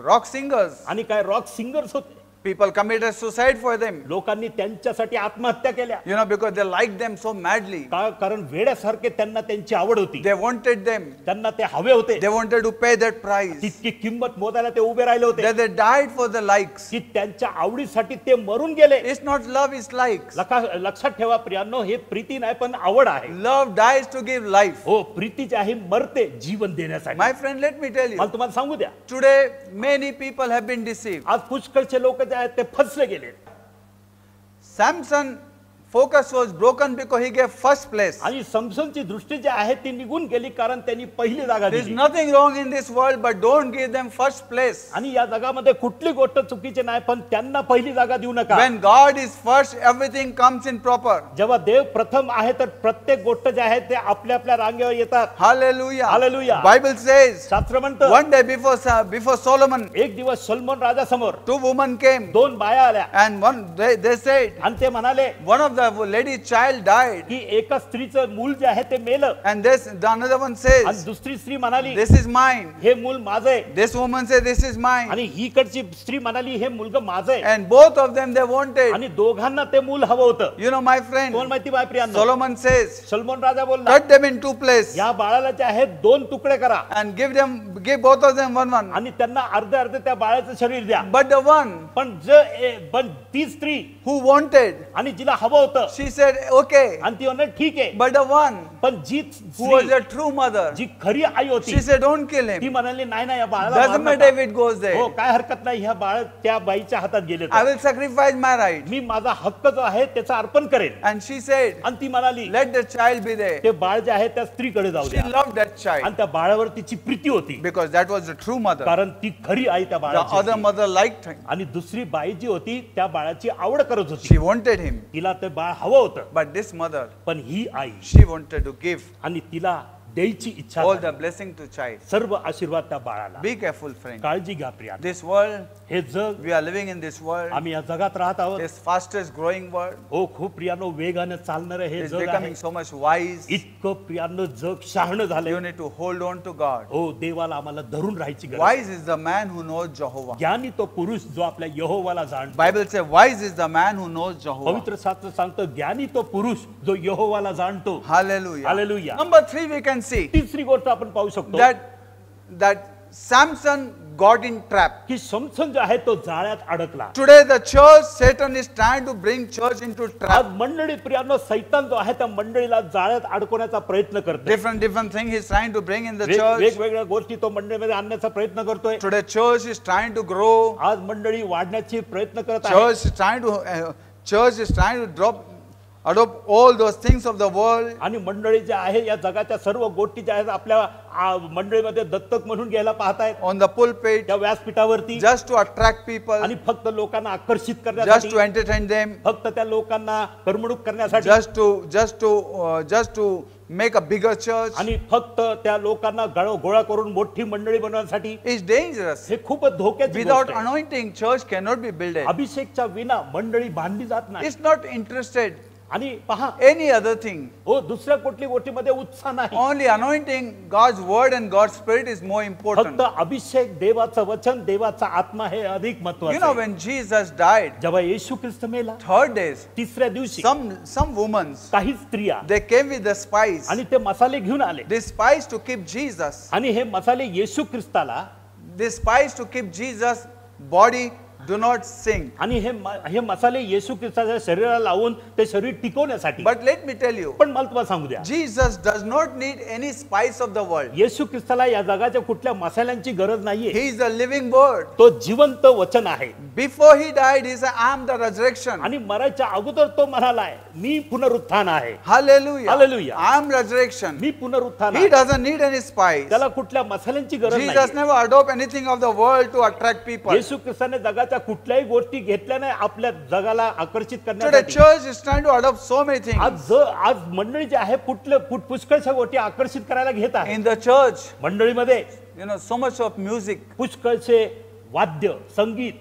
rock singers. आणि काय रॉक सिंगर्स होते. People committed suicide for them. लोकांनी त्यांच्यासाठी आत्महत्या केल्या. You know, because they liked them so madly. कारण वेड्यासारखे त्यांना त्यांची आवड होती, They wanted them. त्यांना ते हवे होते, They wanted to pay that price. तितकी किंमत मोजायला ते उभे राहिले होते That they died for the likes. की त्यांच्या आवडीसाठी ते मरून गेले. It's not love, it's likes. लक्षात ठेवा प्रियांनो, हे प्रीती नाही पण आवड आहे. Love dies to give life. हो, प्रीती जी आहे मरते जीवन देण्यासाठी. My friend, let me tell मला you. तुम्हाला सांगू द्या, Today, many people have been deceived. आज पुष्कळचे लोक जे आहेत ते फसले गेले. Samson focus was broken because he gave first place. आणि समसनची दृष्टी जी आहे ती निघून गेली कारण त्यांनी पहिली जागा There is दिली. nothing wrong in this world, but don't give them first place. आणि या जगामध्ये कुठली गोष्ट चुकीची नाही, पण त्यांना पहिली जागा देऊ नका. When God is first, everything comes in proper. जेव्हा देव प्रथम आहे तर प्रत्येक गोष्ट जे आहे ते आपल्या आपल्या रांगेवर येतात. Hallelujah. Hallelujah. Bible says, शास्त्र म्हणतं one day before Solomon, एक दिवस सलमोन राजासमोर two women came दोन बाया आल्या and they said, आणि ते म्हणाले one of the lady's child died. की एका स्त्रीचं मूल जे आहे ते मेलं And the another one आणि says, दुसरी स्त्री म्हणाली this is mine. हे मूल माझं आहे This woman says, this is mine. आणि ही कडची स्त्री म्हणाली हे मुलगा माझं आहे And both of them, they wanted. आणि दोघांना ते मूल हवं होतं. You know, my कोण friend, माहिती बाय प्रियांनो, Solomon says, सलमोन राजा बोलला cut them in two places या बाळाला जे आहे दोन तुकडे करा and give both of them one. आणि त्यांना अर्धे अर्धे त्या बाळाचं शरीर द्या. But the one पण ती स्त्री who wanted, आणि जिला हवं होतं she said, okay. आणि ती म्हणत ठीक आहे. But the one पण जी who was स्त्री a true mother, जी खरी आई होती she said, don't kill ती him. म्हणाली नाही नाही या बाळाला Doesn't मारू matter नका. if it goes हो there. काय हरकत नाही ह्या बाळ त्या बाईच्या हातात गेले I will sacrifice my right. मी माझा हक्क जो आहे त्याचा अर्पण करेन. And she said, आणि ती म्हणाली let the child be there. ते बाळ जे आहे त्या स्त्रीकडे जाऊ She द्या loved that child आणि त्या बाळावर तिची प्रीती होती because that was the true mother. कारण ती खरी आई त्या The बाळाची other होती. mother liked him. आणि दुसरी बाई जी होती त्या बाळाची आवड करत होती. She wanted him. तिला ते बाळ हवं होतं. But this mother, पण ही आई she wanted to give आणि तिला द्यायची इच्छा all झाली. the blessing to child. सर्व आशीर्वाद त्या बाळाला. Be careful, friend. काळजी घ्या प्रिया. This world, हे जग we are living in this world, आम्ही या जगात राहत आहोत. this fastest growing world, हो खूप प्रियानो वेगाने चालणारं हे is जग आहे. becoming so much wise. इतकं प्रियानं जग शहाणं You झालंय. need to hold on to God. हो देवाला आम्हाला धरून राहायची गरज आहे. Wise is the man who knows Jehovah. ज्ञानी तो पुरुष जो आपल्या यहोवाला जाणतो. Bible says, wise is the man who knows Jehovah. पवित्र शास्त्र सांगतं ज्ञानी तो पुरुष जो यहोवाला जाणतो. Hallelujah. Hallelujah. Number 3, we can see तिसरी गोष्ट आपण पाहू शकतो that Samson got in trap. की समसन जो आहे तो जाळ्यात अडकला. Today the church, Satan is trying to bring church into आज trap. मंडळी प्रियांनो सैतान जो आहे त्या मंडळीला जाळ्यात अडकवण्याचा प्रयत्न करतो. Different thing he's trying to bring in the church. वेगवेगळ्या गोष्टी तो मंडळीमध्ये आणण्याचा प्रयत्न करतोय. Today church is trying to grow. आज मंडळी वाढण्याची प्रयत्न करत आहे. Church is trying to adopt all those things of the world. आणि मंडळी जे आहे या जगाच्या सर्व गोष्टी ज्या आहेत आपल्या मंडळीमध्ये दत्तक म्हणून घ्यायला पाहतायत. On the pulpit, त्या व्यासपीठावरती just to attract people, आणि फक्त लोकांना आकर्षित just करण्यासाठी, to entertain them, फक्त त्या लोकांना करमणूक करण्यासाठी, just to make a bigger church, आणि फक्त त्या लोकांना गोळा करून मोठी मंडळी बनवण्यासाठी. is dangerous. हे खूपच धोक्याची Without गोष्ट आहे. anointing, church cannot be built. अभिषेकच्या विना मंडळी बांधली जात नाही. It's not interested आणि पहा any other thing. हो दुसऱ्या कुठली गोष्टीमध्ये उत्साह नाही. Only anointing, God's word and God's spirit is more important. फक्त अभिषेक, देवाचं वचन, देवाचा आत्मा हे अधिक You महत्त्वाचं know, आहे. when Jesus died, जेव्हा येशू ख्रिस्त मेला third days, तिसऱ्या दिवशी some women, काही स्त्रिया they came with the spice. आणि ते मसाले घेऊन आले. This spice to keep Jesus, आणि हे मसाले येशू ख्रिस्ताला this spice to keep Jesus' body do not sink. आणि हे मसाले येशू ख्रिस्ताच्या शरीराला लावून ते शरीर टिकवण्यासाठी. But let me tell you, पण मला तुम्हाला सांगू द्या Jesus does not need any spice of the world. येशू ख्रिस्ताला या जगाच्या कुठल्या मसाल्यांची गरज नाहीये. He is the living word. तो जिवंत वचन आहे. Before he died, he said, I am the resurrection. आणि मरायच्या अगोदर तो म्हणालाय मी पुनरुत्थान आहे. Hallelujah. Hallelujah. I am resurrection. मी पुनरुत्थान He आहे. doesn't need any spice. त्याला कुठल्या मसाल्यांची गरज Jesus नाही. never adopt anything of the world to attract people. येशू ख्रिस्ताने जगाच्या कुठल्याही गोष्टी घेतल्या नाही आपल्या जगाला आकर्षित Today करण्यासाठी. church is trying to adopt so many things. आज मंडळी जी आहे पुष्कळशा गोष्टी आकर्षित करायला घेत आहे. In the church, मंडळीमध्ये you know, so much of music, पुष्कळचे वाद्य संगीत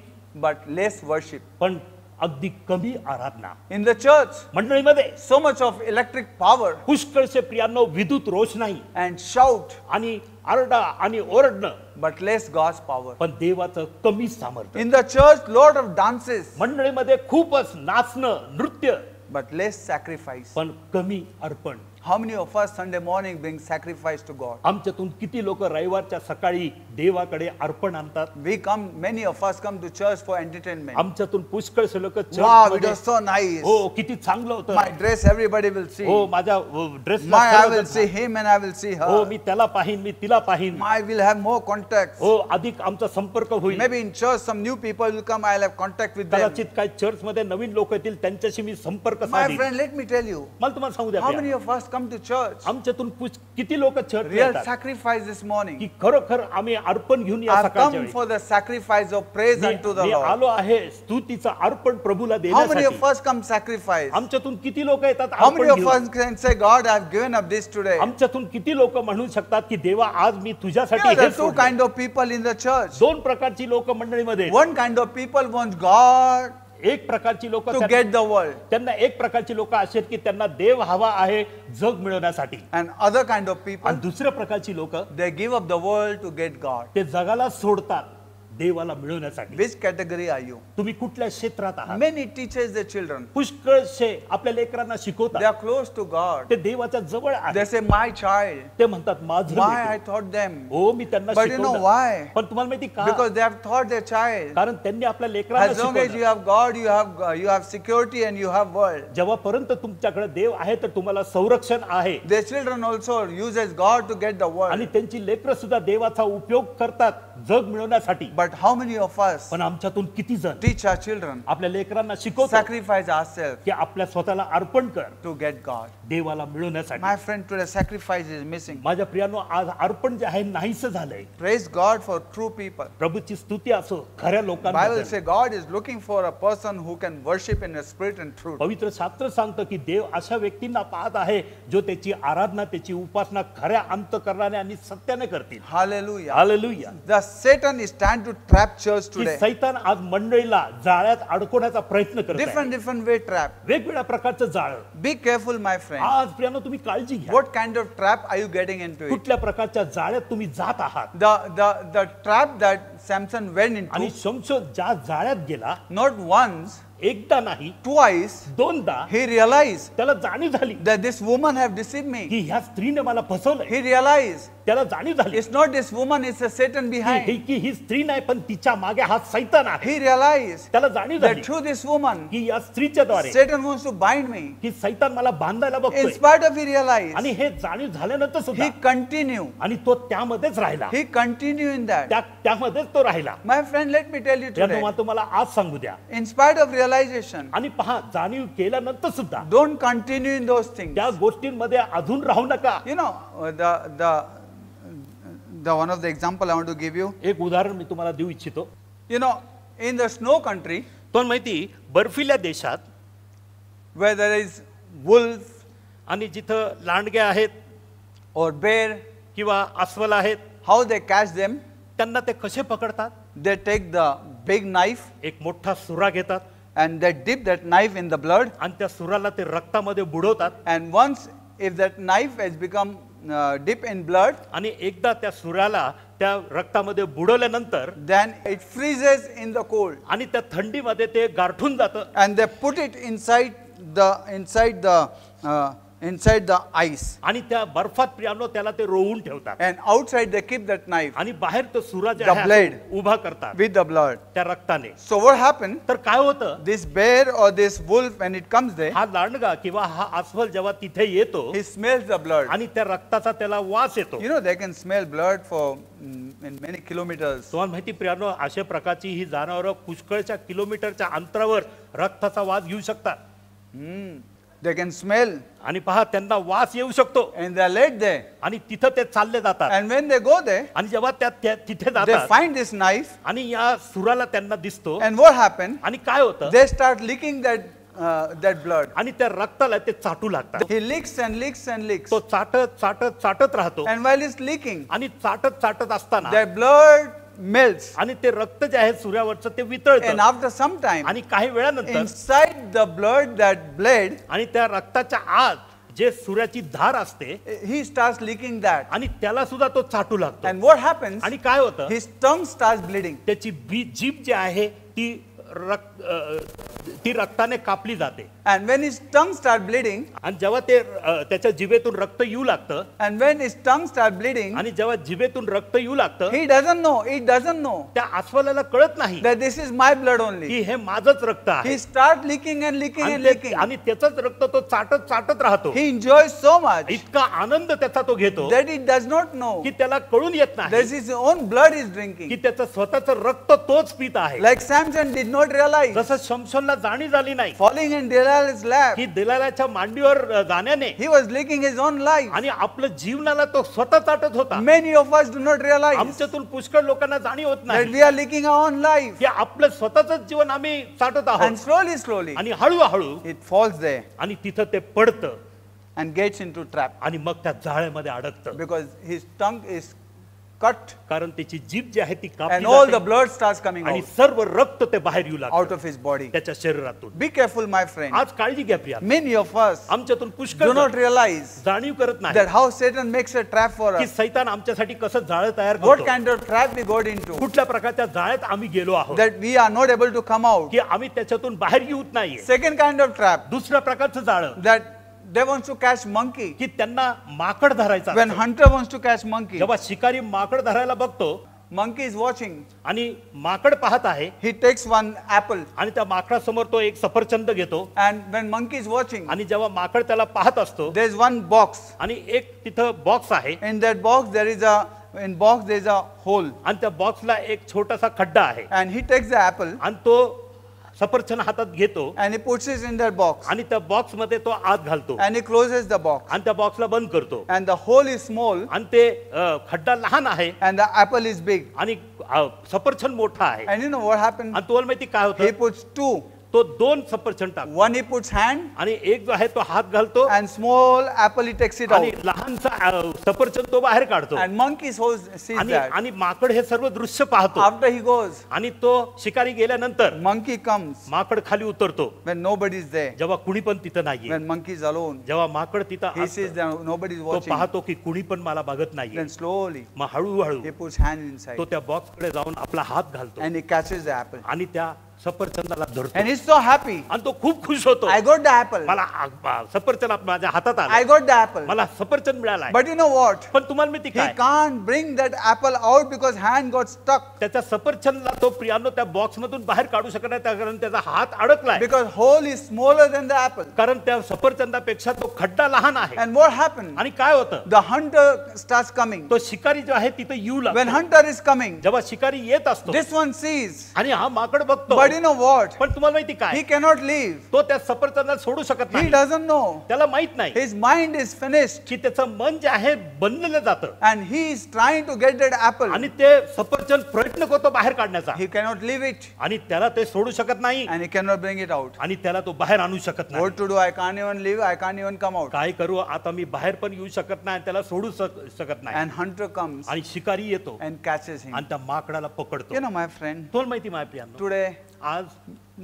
but less worship. पण अगदी कमी आराधना. In the church, मंडळीमध्ये so much of electric power पुष्कळचे प्रियांनो विद्युत रोषणाई and shout, आणि आरडा आणि ओरडणं, but less God's power. पण देवाचं कमी सामर्थ्य. In the church, lot of dances, मंडळीमध्ये खूपच नाचणं नृत्य, but less sacrifice. पण कमी अर्पण. How many of us Sunday morning bring sacrifice to God? आमच्यातून किती लोक रविवारच्या सकाळी देवाकडे अर्पण आणतात. Many of us come to church for entertainment. आमच्यातून पुष्कळसे लोक Wow, it was so nice. हो किती चांगलं होतं. My dress, everybody will see. हो माझ्या dress I will see him and I will see हो her. मी त्याला पाहीन मी तिला पाहीन. I will have more contacts. हो अधिक आमचा संपर्क होईल. Maybe in church some new people will come. I'll have contact with them. कदाचित काही चर्च मध्ये नवीन लोक येतील त्यांच्याशी मी संपर्क My साधीन. friend, let me tell you. मला तुम्हाला सांगू How द्या many of us come to church? आमच्यातून किती लोक चर्च Real येतात sacrifice this morning. की खरोखर आम्ही अर्पण घेऊन या I've सकाळच्या come for the sacrifice of praise unto the me Lord. आलो आहे स्तुतीचं अर्पण प्रभूला How many देण्यासाठी. of us come sacrifice? आमच्यातून किती लोक येतात How many अर्पण of घेऊन. us can say, God, I've given up this today? आमच्यातून किती लोक म्हणू शकतात की देवा आज मी You तुझ्यासाठी know, there हे are two सोडलं. kind of people in the church. दोन प्रकारची लोक मंडळीमध्ये. One kind of people wants God एक प्रकारची लोक to get the world. त्यांना एक प्रकारची लोक अशी आहेत की त्यांना देव हवा आहे जग मिळवण्यासाठी, And other kind of people, आणि दुसऱ्या प्रकारची लोक they give up the world to get God. ते जगाला सोडतात देवाला मिळवण्यासाठी. Which category are you? तुम्ही कुठल्या क्षेत्रात आहात? Many teaches their children. पुष्कळशे आपल्या लेकरांना They शिकवतात, are close to God. ते देवाच्या जवळ They आहेत. say, my child. ते म्हणतात माझं Why लेकरू. I taught them? हो मी त्यांना But you know शिकवलं. why? पण तुम्हाला माहिती का? Because they have taught their child. कारण त्यांनी आपल्या लेकरांना As long as you शिकवलं. have God, you have security and you have world. जेव्हापर्यंत तुमच्याकडे देव आहे तर तुम्हाला संरक्षण आहे, Their children also uses God to get the world. आणि त्यांची लेकरं सुद्धा देवाचा उपयोग करतात जग मिळवण्यासाठी. But how many of us पण आमच्यातून किती जण teach our children, आपल्या लेकरांना शिकवतात sacrifice ourselves की आपल्या स्वतःला अर्पण कर to get God? देवाला मिळवण्यासाठी. My friend, today sacrifice is missing. माझ्या प्रियानो, आज अर्पण जे आहे नाहीस झालंय. Praise God for true people. प्रभूची स्तुती असो खऱ्या Bible लोकांबद्दल. says God is looking for a person who can worship in a spirit and truth. पवित्र शास्त्र सांगतं की देव अशा व्यक्तींना पाहत आहे जो त्याची आराधना त्याची उपासना खऱ्या अंतःकरणाने आणि सत्याने करतील. Hallelujah. Hallelujah. The Satan is trying to trap church की today. सैतान आज मंडळीला जाळ्यात अडकवण्याचा प्रयत्न करत आहे. Different way trap. वेगवेगळ्या प्रकारचं जाळ. Be careful, my friend. आज प्रियानो तुम्ही काळजी घ्या. What kind of trap are you getting into it? कुठल्या प्रकारच्या जाळ्यात तुम्ही जात आहात. The trap that Samson went आणि into, शमशोन ज्या जाळ्यात गेला, not once, एकदा नाही twice, दोनदा he realized त्याला जाणीव झाली that this woman have deceived me. की ह्या स्त्रीने मला फसवलंय. He realized त्याला जाणीव झाली it's not this woman, it's a Satan behind. की ही स्त्री नाही पण तिच्या मागे हा सैतान आहे. He realized त्याला जाणीव झाली that through this woman, की या स्त्रीच्या द्वारे Satan wants to bind me. की सैतान मला बांधायला In बघतोय. spite of he realized, आणि हे जाणीव झाल्यानंतर सुद्धा he continued. आणि तो त्यामध्येच राहिला. He continued in that. त्यामध्येच तो राहिला. My friend, let me tell you यानं today, मला तुम्हाला आज सांगू द्या. in spite of realization, आणि पहा जाणीव केल्यानंतर सुद्धा don't continue in those things. त्या गोष्टींमध्ये अजून राहू नका. You know, the one of the example I want to give you, एक उदाहरण मी तुम्हाला देऊ इच्छितो. you know, in the snow country, पण माहिती बर्फील्या देशात where there is wolf आणि जिथं लांडगे आहेत or bear, किंवा अस्वल आहेत, how they catch them? त्यांना ते कसे पकडतात? They take the big knife एक मोठा सुरा घेतात and they dip that knife in the blood. आणि त्या सुराला ते रक्तामध्ये बुडवतात. And once if that knife has become dip in blood, आणि एकदा त्या सुराला त्या रक्तामध्ये बुडवल्यानंतर then it freezes in the cold. आणि त्या थंडीमध्ये ते गारठून जातं. And they put it inside the ice. आणि त्या बर्फात प्रियानो त्याला ते रोवून ठेवतात. And outside they keep that knife आणि बाहेर तो सुरा जे The आहे blade. असं उभा करतात with the blood. त्या रक्ताने. So what happened? तर काय होतं? This bear or this wolf, when it comes there, हा लांडगा किंवा हा अस्वल जेव्हा तिथे येतो he smells the blood. आणि त्या रक्ताचा त्याला वास येतो. You know, they can smell blood for in many kilometers. तुम्हाला माहिती प्रियानो, अशा प्रकारची ही जनावरं पुष्कळच्या किलोमीटरच्या अंतरावर रक्ताचा वास घेऊ शकतात. They can smell आणि पहा त्यांना वास येऊ शकतो and they are led there. आणि तिथं ते चालले जातात. And when they go there, आणि जेव्हा तिथे they जातात find this knife. आणि या सुराला त्यांना दिसतो. And what happened? आणि काय होतं? They start licking that blood. आणि त्या रक्ताला ते चाटू लागतात. He licks and licks and licks. तो चाटत राहतो. And while he's licking, आणि चाटत असताना that blood melts. आणि ते रक्त जे आहे सूर्यावरचं ते वितळतं. And after some time, आणि काही वेळानंतर inside the blood that bled, आणि त्या रक्ताच्या आत जे सूर्याची धार असते he starts licking that. आणि त्याला सुद्धा तो चाटू लागतो. And what happens? आणि काय होतं? His tongue starts bleeding. त्याची जीभ जी आहे ती रक्ताने कापली जाते. And when his tongue starts bleeding, आणि जेव्हा ते त्याच्या जिभेतून रक्त येऊ लागतं and when his tongue starts bleeding, आणि जेव्हा जिभेतून रक्त येऊ लागतं he doesn't know, it doesn't know त्या अस्वलाला कळत नाही that this is my blood only. की हे माझंच रक्त आहे. He starts licking and licking and licking. आणि त्याचंच रक्त तो चाटत राहतो. He enjoys so much इतका आनंद त्याचा तो घेतो that he does not know की त्याला कळून येत that नाही his own blood is की drinking. त्याचं स्वतःचं रक्त तोच पित आहे. Like Samson did not realize, जसं शमशोनला जाणीव झाली नाही falling in Delilah's lap, की दिलालाच्या मांडीवर जाण्याने he was licking his own life. आणि आपलं जीवनाला तो स्वतः चाटत होता. Many of us do not realize आमच्यातून पुष्कळ लोकांना जाणीव होत that नाही we are licking our own life. की आपलं स्वतःच जीवन आम्ही चाटत And आहोत. slowly, आणि हळूहळू it falls there आणि तिथं ते पडतं and gets into trap आणि मग त्या जाळ्यामध्ये अडकतं. because his tongue is cut, कारण त्याची जीभ जी आहे ती कापली and all the जाते blood starts coming आणि out, सर्व रक्त ते बाहेर येऊ out लागतं of his body. त्याच्या शरीरातून. Be careful, my friend. आज काळजी घ्या Priya, Many of us आमच्यातून do पुष्कळ not realize जाणीव करत नाही that how Satan makes a trap for की us. सैतान आमच्यासाठी कसं जाळं तयार What करतो, kind of trap we got into, कुठल्या प्रकारच्या जाळ्यात आम्ही गेलो आहोत that we are not able to come out. की आम्ही त्याच्यातून बाहेर येऊत नाहीये. Second kind of trap, दुसऱ्या प्रकारचं जाळं that they want to catch monkey. की त्यांना माकड धरायचा When असतं. hunter wants to catch monkey, जेव्हा शिकारी माकड धरायला बघतो monkey is watching. आणि माकड पाहत आहे He takes one apple, आणि त्या माकडासमोर तो एक सफरचंद घेतो and when monkey is watching, आणि जेव्हा माकड त्याला पाहत असतो there is one box. आणि एक तिथं बॉक्स आहे In that box there is a hole, आणि त्या बॉक्सला एक छोटासा खड्डा आहे and he takes the apple आणि तो सफरचंद हातात घेतो and he puts it in that box, आणि त्या बॉक्स मध्ये तो आत घालतो and he closes the box, आणि त्या बॉक्सला बंद करतो and the hole is small आणि ते खड्डा लहान आहे and the apple is big. आणि सफरचंद मोठा आहे And you know what happened? आणि तुम्हाला माहिती काय He होतं, puts two. तो दोन सफरचंद टाकतो One he puts hand, आणि एक जो आहे तो हात घालतो and small apple he takes it आणि out. लहानसा सफरचंद तो बाहेर काढतो And monkey sees आणि that. आणि माकड हे सर्व दृश्य पाहतो After he goes, आणि तो शिकारी गेल्यानंतर monkey comes माकड खाली उतरतो when nobody is there. जेव्हा कुणी पण तिथं नाहीये. When monkey is alone, जेव्हा माकड तिथं he असतं, sees that nobody is तो watching. पाहतो की कुणी पण मला बघत नाहीये. Then slowly मग हळूहळू he puts hand inside तो त्या बॉक्स कडे जाऊन आपला हात घालतो and he catches the apple. आणि त्या सफरचंदाला धरतो And he's so happy. आणि तो खूप खुश होतो. I got the apple. मला सफरचंद माझ्या हातात I आलं, got the apple. मला सफरचंद मिळालाय. But you know what? पण तुम्हाला माहिती He काय, can't bring that apple out because hand got stuck. त्याच्या सफरचंदला तो प्रियानो त्या बॉक्स मधून बाहेर काढू शकत नाही, कारण त्याचा हात अडकलाय. Because hole is smaller than the apple. कारण त्या सफरचंदापेक्षा तो खड्डा लहान आहे. And what happened? आणि काय होतं, The hunter starts coming. तो शिकारी जो आहे तिथं येऊ When लागतो. hunter is coming, जेव्हा शिकारी येत असतो this one sees. आणि हा माकड बघतो, But you know what? पण तुम्हाला माहिती He काय, cannot leave. तो त्या सफरचंदाला सोडू शकत He नाही. doesn't know. त्याला माहित नाही His mind is finished. की त्याचं मन जे आहे बनलेलं जातं And he is trying to get that apple. आणि ते सफरचंद प्रयत्न करतो बाहेर काढण्याचा He cannot leave it. आणि त्याला ते सोडू शकत नाही And he cannot bring it out. आणि त्याला तो बाहेर आणू शकत नाही. What to do? I can't even leave. I can't even come out. काय करू आता, मी बाहेर पण येऊ शकत नाही आणि त्याला सोडू शकत नाही. And hunter comes आणि शिकारी येतो and catches him. आणि त्या माकडाला पकडतो. You know, my friend, तुम्हाला माहिती माझ्या प्रियांनो, today, आज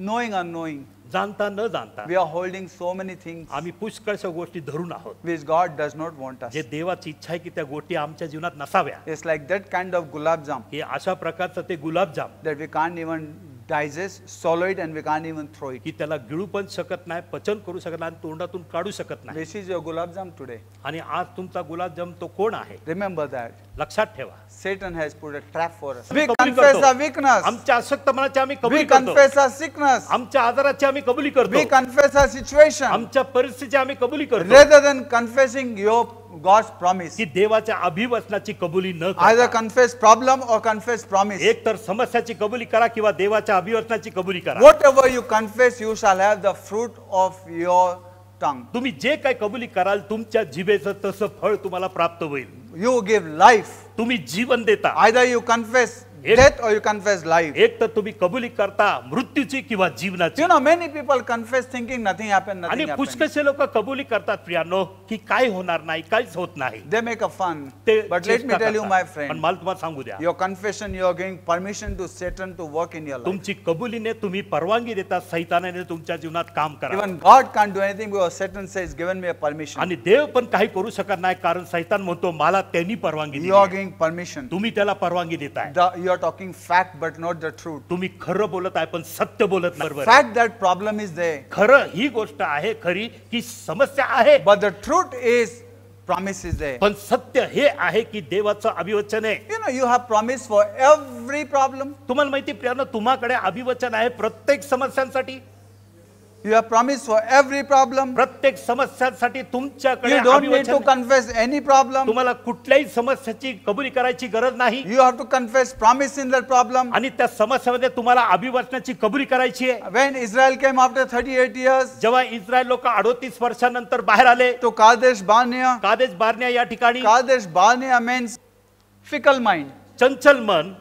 knowing unknowing, जाणता न जाणता we are holding so many things आम्ही पुष्कळशा गोष्टी धरून आहोत which God does not want us. जे देवाची इच्छा आहे की त्या गोष्टी आमच्या जीवनात नसाव्या. It's like that kind of gulab jam हे अशा प्रकारचं ते गुलाबजाम that we can't even digest, swallow it, and we can't even throw it. की त्याला गिळू पण शकत नाही, पचन करू शकत नाही आणि तोंडातून काढू शकत नाही. This is your gulab jam today. आणि आज तुमचा गुलाबजाम तो कोण आहे Remember that. लक्षात ठेवा. Satan has put a trap for us. आम्ही We कबुली confess करतो. our weakness. आमच्या अशक्तपणाची आम्ही We कबुली करतो. confess our sickness. आमच्या आजाराची आम्ही कबुली We करतो. confess our situation. आमच्या परिस्थितीची आम्ही कबुली करतो. Rather than confessing your God's promise. की देवाच्या अभिवचनाची कबुली न Either करता confess problem or confess promise. एक तर समस्याची कबुली करा किंवा देवाच्या अभिवचनाची कबुली करा. Whatever you confess, you shall have the fruit of your tongue. तुम्ही जे काही कबुली कराल तुमच्या जिभेचं तसं फळ तुम्हाला प्राप्त होईल. You give life. तुम्ही जीवन देता. Either you confess एक- death or you confess life. एक तर तुम्ही कबुली करता मृत्यूची किंवा जीवनाची. You know, many people confess thinking nothing happened, आणि nothing happened. पुष्कळसे लोक कबुली करतात प्रियानो की काय होणार नाही, काहीच होत नाही. They make a fun. ते But let me चेष्टा tell you, करतात. my पण friend, मला तुम्हाला सांगू द्या, your confession, you are giving permission to Satan to work in your life. तुमची कबुलीने तुम्ही परवानगी देता सैतानाने तुमच्या जीवनात काम करा. Even God can't do anything because Satan says, given me a permission. आणि देव पण काही करू शकत नाही, कारण सैतान म्हणतो मला त्यांनी परवानगी You are दिली. giving permission. तुम्ही त्याला परवानगी देताय. You are talking fact but not the truth. तुम्ही खरं बोलत आहे पण सत्य बोलत नाही. बरोबर आहे. Fact that problem is there. खरं ही गोष्ट आहे खरी की समस्या आहे, But the truth is promise is there. पण सत्य हे आहे की देवाचं अभिवचन आहे. You know, you have promise for every problem. तुम्हाला माहिती प्रियानो, तुम्हाकडे अभिवचन आहे प्रत्येक समस्यांसाठी. You have promise for every problem. प्रत्येक समस्यांसाठी तुमच्याकडे You don't need अभिवचन to आहे. confess any problem. तुम्हाला कुठल्याही समस्याची कबुली करायची गरज नाही. You have to confess promise in that problem. आणि त्या समस्यामध्ये तुम्हाला अभिवचनाची कबुली करायची आहे. When Israel came after 38 years जेव्हा इस्रायल लोक 38 वर्षानंतर बाहेर आले to Kadesh Barnea, कादेश बारण्या या ठिकाणी, Kadesh Barnea means fickle mind. चंचल मन,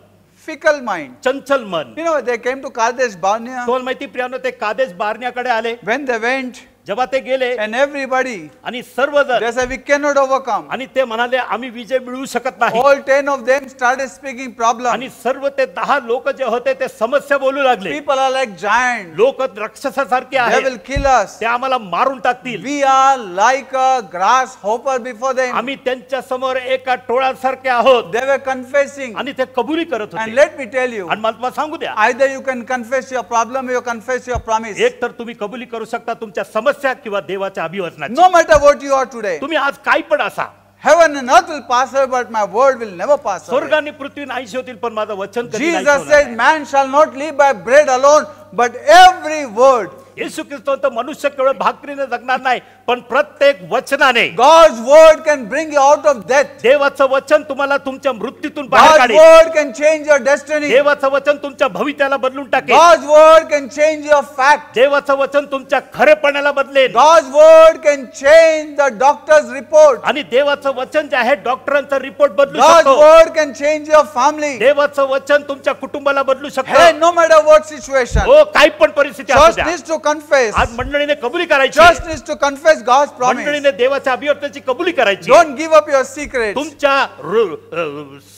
Fickle mind. चंचल मन. You know, they came to Kadesh Barnea. तुम्हाला माहिती प्रियानो, ते कादेश बारण्याकडे आले. When they went, जेव्हा ते गेले and everybody, आणि सर्वजण they said, we cannot overcome. आणि ते म्हणाले आम्ही विजय मिळवू शकत नाही All 10 of them started speaking problem. आणि सर्व ते 10 लोक जे होते ते समस्या बोलू लागले. People are like giants. लोक राक्षसासारखे They आहेत, will kill us. ते आम्हाला मारून टाकतील. We are like a grasshopper before them. आम्ही त्यांच्या समोर एका टोळासारखे आहोत. They were confessing. आणि ते कबुली करत And होते. let me tell you, आणि मला तुम्हाला सांगू द्या, either you can confess your problem or you confess your promise. एक तर तुम्ही कबुली करू शकता तुमच्या समस्या किंवा देवाच्या अभिवचनाची. No matter what you are today, तुम्ही आज काय पण असा, heaven and earth will pass away, but my word will never pass away. स्वर्ग आणि पृथ्वी नाहीशी होतील पण माझं वचन कधी नाहीशी Jesus होणार says, नाही. man shall not live by bread alone, but every word. येशू ख्रिस्त तर मनुष्य केवळ भाकरीने जगणार नाही पण प्रत्येक वचनाने. God's word can bring you out of death. देवाचं वचन तुम्हाला तुमच्या मृत्यूतून बाहेर God's काढेल. word can change your destiny. देवाचं वचन तुमच्या भविष्याला बदलून टाकेल. God's word can change your fact. देवाचं वचन तुमच्या खरेपणाला बदलेल. God's word can change the doctor's report. आणि देवाचं वचन जे आहे डॉक्टरांचा रिपोर्ट बदलू God's शकतो. word can change your family. देवाचं वचन तुमच्या कुटुंबाला बदलू Hey, शकतं. no matter what situation, हो काही पण परिस्थिती असू church द्या. needs to confess. आज मंडळीने कबुली करायची. Church needs to confess God's promise. मंडळीने देवाच्या अभिवचनाची कबुली करायची. Don't give up your secrets. तुमच्या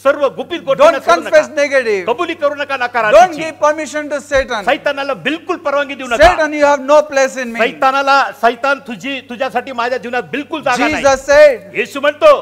सर्व गुपित Don't गोष्टींना सोडू confess नका. negative. कबुली करू नका Don't नकारार्थीची. give permission to Satan. सैतानाला बिलकुल परवानगी देऊ नका. Satan, you have no place in me. सैतान तुझ्यासाठी माझ्या जीवनात बिलकुल जागा नाही. Jesus said, येशू म्हणतो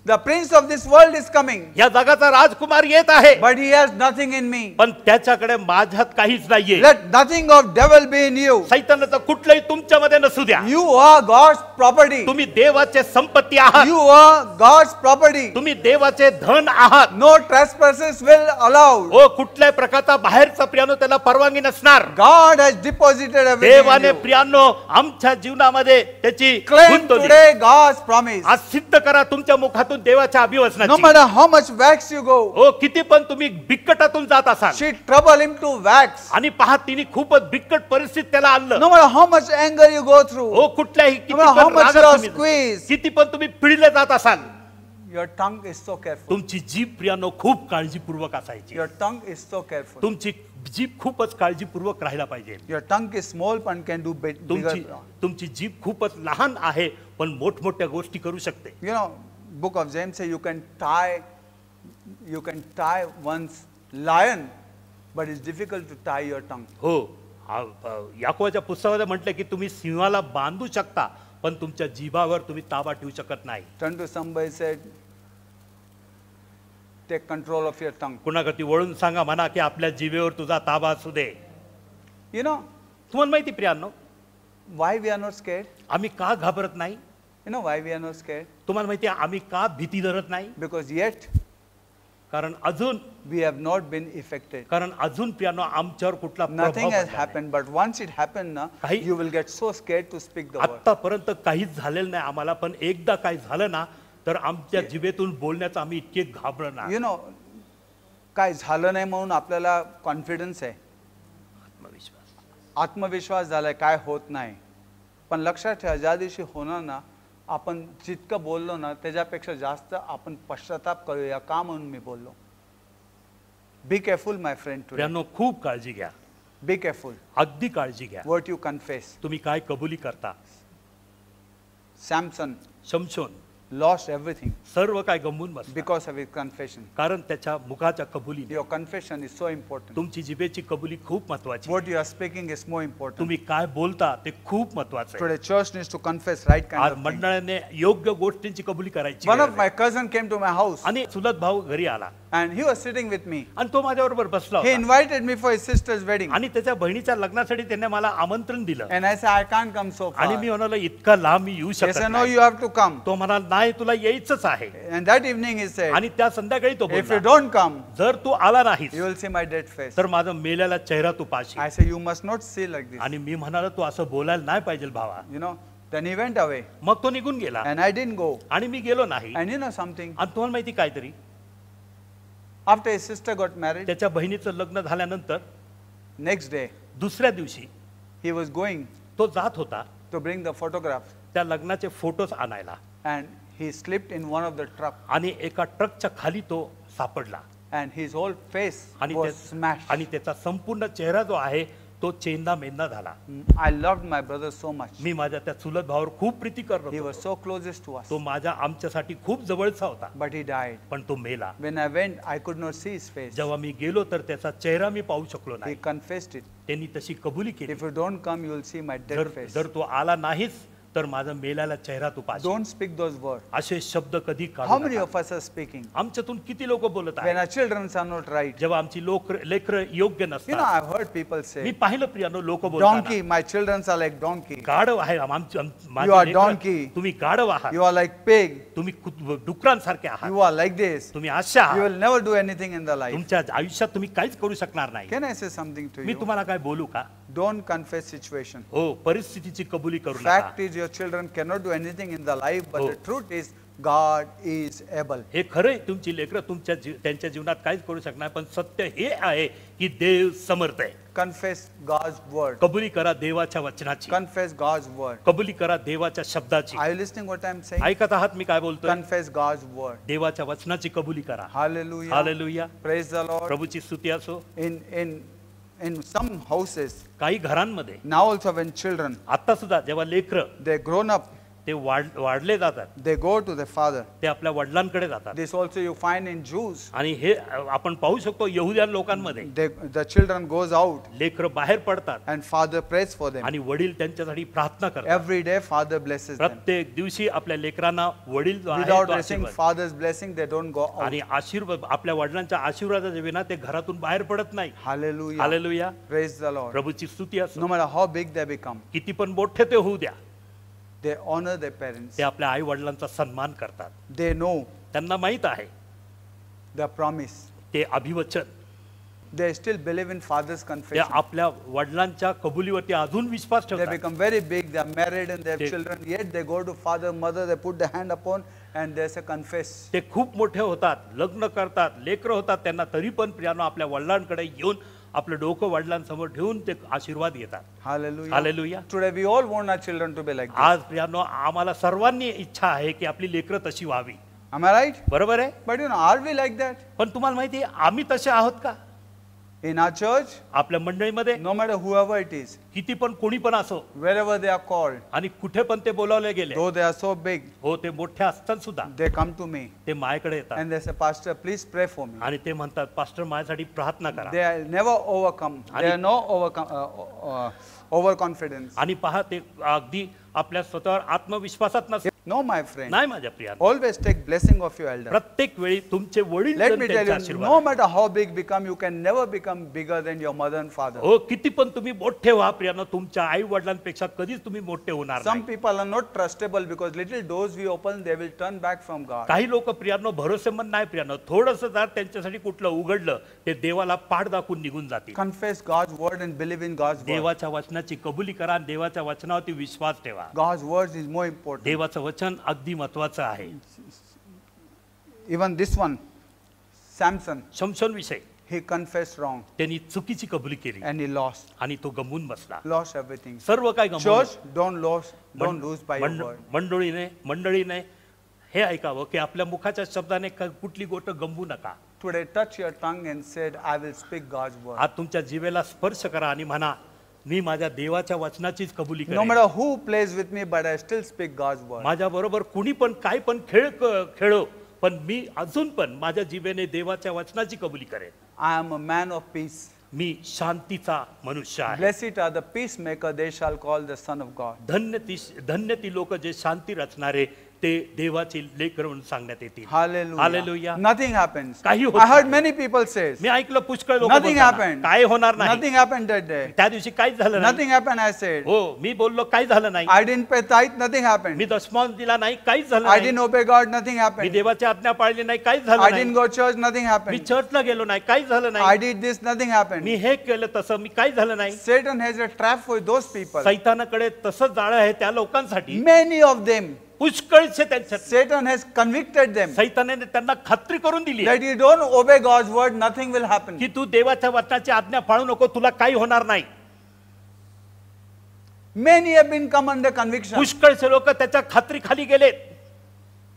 the prince of this world is coming, या जगाचा राजकुमार येत आहे but he has nothing in me. पण त्याच्याकडे माझ्यात काहीच नाहीये. Let nothing of devil be in you. सैतानाचं कुठलंही तुमच्यामध्ये नसू द्या. You are God's property. तुम्ही देवाचे संपत्ती आहात. You are God's property. तुम्ही देवाचे धन आहात. No trespasses will allowed. हो कुठल्याही प्रकारचा बाहेरचा प्रियानो त्याला परवानगी नसणार. God has deposited everything in देवाने you. प्रियानो आमच्या जीवनामध्ये त्याची Claim गुंतवली. today God's promise. आज सिद्ध करा तुमच्या मुखातून देवाच्या No अभिवचनाची. matter how much wax you go, हो किती पण तुम्ही बिकटातून जात असाल she trouble him to wax. आणि पहा तिने खूपच बिकट परिस्थिती त्याला आणलं. No matter how much anger you go through, हो कुठल्याही किती no matter how पण much रागात you are तुम्ही- squeezed, किती पण तुम्ही पिळले जात असाल your tongue is so careful. तुमची जीभ प्रियानो खूप काळजीपूर्वक असायची. Your tongue is so careful. तुमची जीभ खूपच काळजीपूर्वक राहायला पाहिजे. Your tongue is small but can do bigger. तुमची जीभ खूपच लहान आहे पण मोठमोठ्या गोष्टी करू शकते. You know, book of James says you can tie one's lion, but it's difficult to tie your tongue. हो याकोबाच्या पुस्तकामध्ये म्हटलं की तुम्ही सिंहाला बांधू शकता पण तुमच्या जीभावर तुम्ही ताबा ठेवू शकत नाही. Turn to somebody, said, take control of your tongue. कुणाकडे वळून सांगा म्हणा की आपल्या जीभेवर तुझा ताबा असू दे. You know तुम्हाला माहिती प्रियांनो why we are not scared? आम्ही का घाबरत नाही? You know why we are not scared? तुम्हाला माहिती आहे आम्ही का भीती धरत नाही? Because yet कारण अजून we have not been affected. कारण अजून प्रियांनो आमच्यावर कुठला Nothing प्रभाव has पडला नाही. happened, but once it happened, na, काही- you will get so scared to speak the word. आतापर्यंत काहीच झालेलं नाही आम्हाला पण एकदा काय झालं ना तर आमच्या जिभेतून बोलण्याचं आम्ही इतके घाबरणार. You know, काय झालं नाही म्हणून आपल्याला कॉन्फिडन्स आहे, आत्मविश्वास. आत्मविश्वास झालाय, काय होत नाही. पण लक्षात ठेवा ज्या दिवशी होणार ना आपण जितकं बोललो ना त्याच्यापेक्षा जास्त आपण पश्चाताप करूया का म्हणून मी बोललो. Be careful my friend today. प्रियांनो खूप काळजी घ्या. बी केअरफुल अगदी काळजी घ्या. What you confess. तुम्ही काय कबुली करता. सॅमसन शमशोन lost everything सर्व काय गमवून बसला because of his confession. कारण त्याच्या मुखाच्या कबुलीने. Your confession is so important. तुमची जिभेची कबुली खूप महत्वाची. What you are speaking is more important. तुम्ही काय बोलता ते खूप महत्वाचं आहे. Today church needs to confess right kind आज of thing. मंडळाने योग्य गोष्टींची कबुली करायची. One of my cousin came to my house आणि चुलत भाऊ घरी आला and he was sitting with me. आणि तो माझ्याबरोबर बसला He होता invited me for his sister's wedding आणि त्याच्या बहिणीच्या लग्नासाठी त्याने मला आमंत्रण दिलं and I said I can't come so far. आणि मी म्हणालो इतका लांब मी येऊ He शकत said no, नाही. you have to come. तो म्हणाला नाही तुला यायचंच आहे. And that evening he said, आणि त्या संध्याकाळी तो if you बोलला don't come, जर तू आला नाहीस you will see my dead face. तर माझा मेलेला चेहरा तू पाहशील. I said you must not see like this. आणि मी म्हणालो तू असं बोलायला नाही पाहिजे भावा. You know, then he went away मग तो निघून गेला and I didn't go. आणि मी गेलो नाही. And you know something, आणि तुम्हाला माहिती काहीतरी after his sister got married, त्याच्या बहिणीचं लग्न झाल्यानंतर next day दुसऱ्या दिवशी he was going तो जात होता to bring the photographs त्या लग्नाचे फोटोज आणायला and he slipped in one of the truck आणि एका ट्रकच्या खाली तो सापडला and his whole face आणि was त्या- smashed. आणि त्याचा संपूर्ण चेहरा जो आहे तो चेंदा मेंदा झाला. I loved my brother so much. मी माझ्या त्या चुलत भावावर खूप प्रीती करत He was होतो. so closest to us. तो माझ्या आमच्यासाठी खूप जवळचा होता, But he died. पण तो मेला. When I went, I could not see his face. जेव्हा मी गेलो तर त्याचा चेहरा मी पाहू शकलो He नाही. confessed it. त्यांनी तशी कबुली केली. If you don't come, you will see my dead जर face. जर तो आला नाहीस तर माझा मेलेला चेहरा तू पाहशील. Don't speak those words. असे शब्द कधी How काढू many नका. of us are speaking? आमच्यातून किती लोक बोलत When आहेत our children are not right. जेव्हा आमची लेकर योग्य You know, नसतात. I've heard people मी say, पाहिलं प्रियानो लोक बोलताना, donkey, my children are like donkey. गाढव आहे You are donkey. तुम्ही गाढव आहात, You are like pig. तुम्ही डुकरांसारखे आहात, You are like this. तुम्ही अशा You आहात, will never do anything in the life. तुमच्या आयुष्यात तुम्ही काहीच करू शकणार नाही. Can I say something to me you? तुम्हाला काय बोलू का? Don't confess situation. हो, परिस्थितीची कबुली करू नका. Fact is, your children cannot do anything in the life, but Oh. the truth is, God is able. हे खरंय, तुमची लेकरं त्यांच्या जीवनात काहीच करू शकणार, पण सत्य हे आहे की देव समर्थ आहे. Confess God's word. कबुली करा देवाच्या वचनाची, Confess God's word. कबुली करा देवाच्या शब्दाची. Are you listening what I'm saying? ऐकत आहात मी काय बोलतोय? Confess God's word. देवाच्या वचनाची कबुली करा. Hallelujah. Hallelujah. Praise the Lord. प्रभूची स्तुती असो. In some houses, काही घरांमध्ये now also when children, आता सुद्धा जेव्हा लेकरं they grown up, ते वाढले जातात, they go to their father. ते आपल्या वडिलांकडे जातात. This also you find in Jews. आणि हे आपण पाहू शकतो यहुद्यान लोकांमध्ये. The children goes out लेकरं बाहेर पडतात and father prays for them. आणि वडील त्यांच्यासाठी प्रार्थना करतात. Every day father blesses them. प्रत्येक दिवशी आपल्या लेकरांना वडील जो आहे Without तो receiving आशीर्वाद father's blessing, they don't go out. आणि आशीर्वाद आपल्या वडिलांच्या आशीर्वादाच्या विना ते घरातून बाहेर पडत नाही. Hallelujah. Hallelujah. Praise the Lord. प्रभूची स्तुती असो. No matter how big they become, किती पण मोठे ते होऊ द्या, they honor their parents. ते आपल्या आई वडिलांचा सन्मान करतात. They know त्यांना माहित आहे the promise. ते अभिवचन, They still believe in father's ते confession. आपल्या वडिलांच्या कबुलीवरती अजून विश्वास They ठेवतात. become very big, they are married and they have They- children, yet they go to father, mother, they put their hand upon and they say confess. ते खूप मोठे होतात, लग्न करतात, लेकरं होतात, त्यांना तरी पण प्रियानो आपल्या वडिलांकडे येऊन आपलं डोकं वडिलांसमोर ठेवून ते आशीर्वाद घेतात. Hallelujah. Hallelujah. Today we all want our children to be like this. आज प्रियानो आम्हाला सर्वांनी इच्छा आहे की आपली लेकरं तशी व्हावी. Am I right? बरोबर आहे. But you know, are we like that? पण तुम्हाला माहिती आहे आम्ही तसे आहोत का? In our church, आपल्या मंडळीमध्ये no matter whoever it is, किती पण कोणी पण असो wherever they are called, आणि कुठे पण ते बोलावले गेले, though they are so big, हो ते मोठे असतात सुद्धा they come to me ते माझ्याकडे येतात and they say, Pastor, please pray for me. आणि ते म्हणतात पास्टर माझ्यासाठी प्रार्थना करा. They are never overcome. They are no overconfidence. आणि पहा ते अगदी आपल्या स्वतःवर आत्मविश्वासात नसतात. No, my friend. नाही माझ्या Priya, Always take blessing of your elder. प्रत्येक वेळी तुमचे वडील Let जर me त्यांचे tell you, आशीर्वाद no आहे. matter how big become, you can never become bigger than your mother and father. हो किती पण तुम्ही मोठे व्हा प्रियानो, तुमच्या आई वडिलांपेक्षा कधीच तुम्ही मोठे होणार Some नाही. people are not trustable because little doors we open, they will turn back from God. काही लोक प्रियानो भरोसेमंद नाही प्रियानो, थोडस जर त्यांच्यासाठी कुठलं उघडलं ते देवाला पाठ दाखवून निघून जातील. Confess God's word and believe in God's word. देवाच्या वचनाची कबुली करा आणि देवाच्या वचनावरती विश्वास ठेवा. God's words is more important. देवाचं वचन अगदी महत्वाचं आहे. Even this one, Samson, शमशोन विषय he confessed wrong त्यांनी चुकीची कबुली केली and he lost. आणि तो गमवून बसला. Lost everything. सर्व काय गमवलं. Church, don't lose by your word. मंडळीने हे ऐकावं की आपल्या मुखाच्या शब्दाने कुठली गोष्ट गमवू नका. Today, touch your tongue and said, I will speak God's word. आज तुमच्या जिभेला स्पर्श करा आणि म्हणा मी माझ्या देवाच्या वचनाचीच कबुली No करेन. matter who plays with me, but I still speak God's word. माझ्या बरोबर कुणी पण काय पण खेळो, पण मी अजून पण माझ्या जिभेने देवाच्या वचनाची कबुली करेन. I am a man of peace. मी शांतीचा मनुष्य आहे. Blessed are the peacemaker, they shall call the Son of God. धन्य ती लोक जे शांती रचणारे ते देवाचे लेकर म्हणून सांगण्यात येतील. Hallelujah. Hallelujah. Nothing happens. काही होत I heard नाही. many people say, मी ऐकलं पुष्कळ लोक Nothing happened. काय होणार नाही. nothing happened that day. त्या दिवशी काहीच झालं नाही. Nothing happened, I said. हो मी बोललो काही झालं नाही. I didn't pay tithe, nothing happened. मी दशमांश दिला नाही, काहीच झालं I नाही. didn't obey God, nothing me happened. देवाची आज्ञा पाळली नाही, काहीच झालं I नाही. didn't go church, nothing me happened. चर्चला गेलो नाही, काहीच झालं I नाही. did this, nothing happened. मी हे केलं तसं मी काहीच झालं नाही. Satan has a trap for those people. सैतानाकडे तसंच जाळं आहे त्या लोकांसाठी. Many of them, पुष्कळचे त्यांच्यात Satan has convicted them सैतानाने त्यांना खात्री करून दिली that you don't obey God's word, nothing will happen. की तू देवाच्या वचनाची आज्ञा पाळू नको, तुला काही होणार नाही. Many have been come under conviction. पुष्कळचे लोक त्याच्या खात्री खाली गेलेत.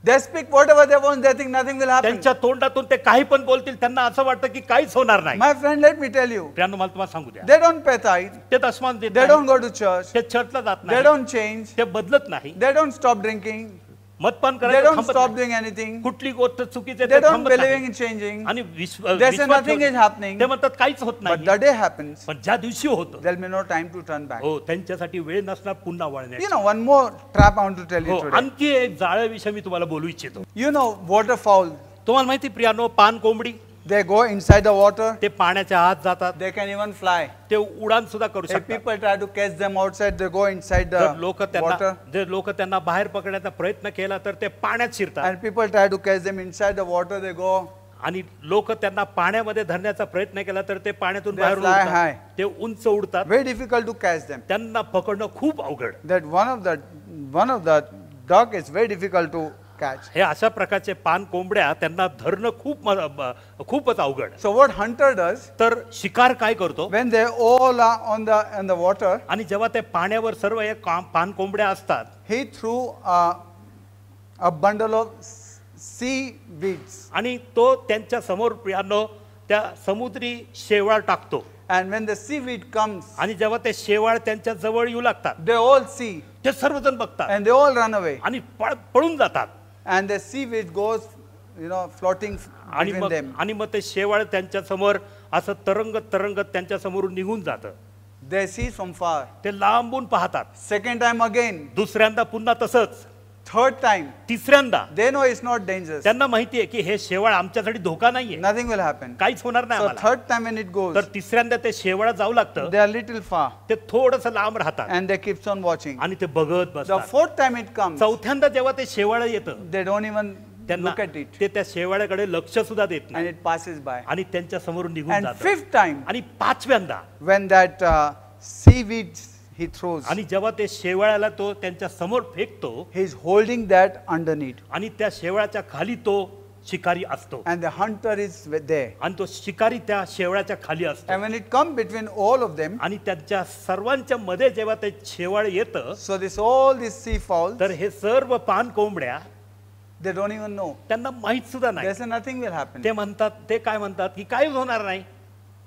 They speak whatever they want, they think nothing will happen. त्यांच्या तोंडातून ते काही पण बोलतील, त्यांना असं वाटतं की काहीच होणार नाही. My friend, let me tell you, प्रियांनो, मला तुम्हाला सांगू द्या, they don't pay tithe, ते दशमान देत they नाही, don't go to church, ते चर्चला जात they नाही, don't change, ते बदलत नाही, they don't stop drinking, मद्यपान they करायचं don't थांबत stop नाही. doing anything, कुठली गोष्ट चुकीची आहे they ते don't थांबत believing नाही. in changing. आणि They say Vishwas nothing is ठेवत- happening, ते म्हणतात काहीच होत but नाही. the day happens, पण ज्या दिवशी होतं, there'll be no time to turn back. हो, त्यांच्यासाठी वेळ नसणार पुन्हा You वळण्याची. know, one more trap I want to tell हो, you today. आणखी एक जाळ्याविषयी मी तुम्हाला बोलू इच्छितो. You know, waterfowl, तुम्हाला माहिती प्रियानो, पान कोंबडी they go inside the water, ते पाण्याच्या आत जातात, they can even fly. ते उडान सुद्धा करू If शकतात. people try to catch them outside, they go inside जर लोक the water. त्यांना जर लोक त्यांना बाहेर पकडण्याचा प्रयत्न केला तर ते पाण्यात शिरतात, And people try to catch them inside the water, they go. आणि लोक त्यांना पाण्यामध्ये धरण्याचा प्रयत्न केला तर ते पाण्यातून They बाहेर fly उडतात. high. ते उंच उडतात, Very difficult to catch them. त्यांना पकडणं खूप अवघड. That one of the duck is very difficult to catch. हे अशा प्रकारचे पान कोंबड्या त्यांना धरणं खूपच अवघड. So what hunter does, तर शिकार काय करतो, when they all are on the water, आणि जेव्हा ते पाण्यावर सर्व हे पान कोंबड्या असतात, he threw a bundle of seaweeds. आणि तो त्यांच्या समोर प्रियानो त्या समुद्री शेवाळ टाकतो, And when the seaweed comes, आणि जेव्हा ते शेवाळ त्यांच्या जवळ येऊ लागतात, they all see ते सर्वजण बघतात and they all run away. आणि पळून जातात, And the seaweed goes, floating आणि between them. मग ते शेवाळ त्यांच्या समोर असं तरंगत त्यांच्या समोरून निघून जातं. They see from far. ते लांबून पाहतात. Second time again, दुसऱ्यांदा पुन्हा तसंच, third time, तिसऱ्यांदा they know it's not dangerous. त्यांना माहितीये की हे शेवाळ आमच्यासाठी धोका नाहीये, Nothing will happen. काहीच होणार नाही So आम्हाला. third time when it goes, तर तिसऱ्यांदा ते शेवाळ जाऊ लागतं, they are little far ते थोडस लांब राहतात and they keeps on watching. आणि ते बघत The बसतात. fourth time it comes, चौथ्यांदा जेव्हा ते शेवाळ येतं, they don't even त्यांना look at it ते त्या शेवाळ्याकडे लक्ष सुद्धा देत and नाही it passes by. आणि त्यांच्या समोरून निघून And जातं. fifth time, आणि पाचव्यांदा when that seaweed he throws, आणि जेव्हा ते शेवाळ्याला तो त्यांच्या समोर फेकतो, he is holding that underneath आणि त्या शेवाळ्याच्या खाली तो शिकारी असतो, and the hunter is there. आणि तो शिकारी त्या शेवाळ्याच्या खाली असतो, And when it comes between all of them, आणि त्यांच्या सर्वांच्या मध्ये जेव्हा ते शेवाळ येतं, so all these seafowls, तर हे सर्व पान कोंबड्या they don't even know. त्यांना माहित सुद्धा नाही. They say nothing will happen. ते म्हणतात, ते काय म्हणतात की काहीच होणार नाही.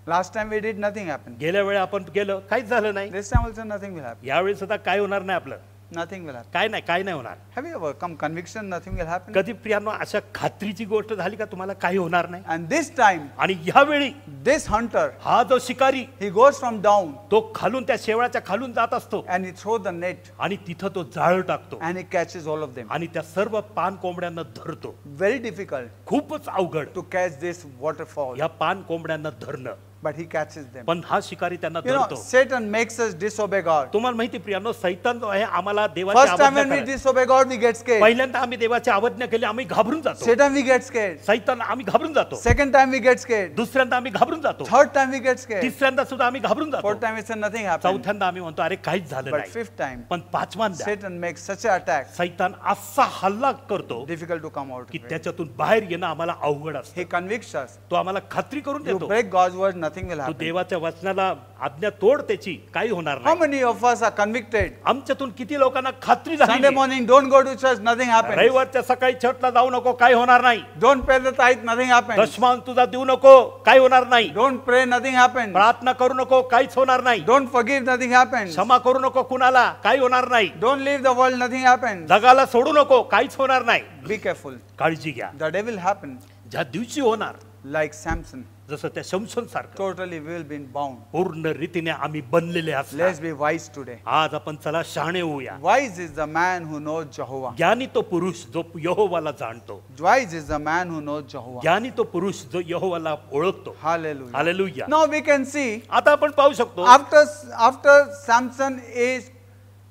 Last time we did, nothing happened. गेल्या वेळी आपण गेलो, काहीच झालं नाही. This time also nothing will happen. यावेळी सुद्धा काय होणार नाही आपलं, Nothing will happen. काय नाही होणार. Have you ever come conviction nothing will happen? कधी प्रियांनो अशा खात्रीची गोष्ट झाली का तुम्हाला काही होणार नाही? And this time, आणि यावेळी this hunter, हा जो शिकारी, he goes from down तो खालून त्या शेवाळाच्या खालून जात असतो, and he throws the net आणि तिथं तो जाळ टाकतो, and he catches all of them. आणि त्या सर्व पान कोंबड्यांना धरतो. Very difficult खूपच अवघड to catch this waterfall, या पान कोंबड्यांना धरणं, but he catches them. पण हा शिकारी त्यांना You know, धरतो. Satan makes us disobey God. तुम्हाला माहिती प्रियांनो, सैतान जो आहे आम्हाला देवाची First time आज्ञा when we करायला- disobey God, we get scared. पहिल्यांदा आम्ही देवाची आज्ञा केली, आम्ही घाबरून जातो. Satan, we get scared. सैतान आम्ही घाबरून जातो. Second time, we get scared. दुसऱ्यांदा आम्ही घाबरून जातो. Third time, we get scared. तिसऱ्यांदा सुद्धा आम्ही घाबरून Fourth जातो. time, we say nothing happened. चौथ्यांदा आम्ही म्हणतो अरे काहीच झालं But नाही. fifth time, पण पाचव्यांदा Satan makes such an attack, सैतान असा हल्ला करतो difficult to come out की of it. त्याच्यातून बाहेर येणं आम्हाला अवघड असतं. He convicts us. तो आम्हाला खात्री करून You देतो, break God's word, nothing will Tu happen. देवाच्या वचनाला आज्ञा तोड त्याची, काही होणार How नाही. many of us are convicted? आमच्यातून किती लोकांना खात्री Sunday झाली, morning, don't go to church, nothing happens. रविवारच्या सकाळी चर्चला जाऊ नको, काही होणार नाही. Don't pay the tithe, nothing happens. दशमान तुझा देऊ नको, काही होणार नाही. Don't pray, nothing happens. प्रार्थना करू नको, काहीच होणार नाही. Don't forgive, nothing happens. क्षमा करू नको कुणाला, काही होणार नाही. Don't leave the world, nothing happens. जगाला सोडू नको, काहीच होणार नाही. Be careful. काळजी घ्या. The day will happen ज्या दिवशी होणार, like Samson. जसं त्या शमशोन सारखं Totally we will be bound. पूर्ण रीतीने आम्ही बनलेले असणार. Let's be wise today. आज आपण चला शहाणे होऊया. Wise is the man who knows Jehovah. ज्ञानी तो पुरुष जो यहोवाला जाणतो. Wise is the man who knows Jehovah. ज्ञानी तो पुरुष जो यहोवाला ओळखतो. Hallelujah. Hallelujah. Now we can see आता आपण पाहू शकतो, after Samson is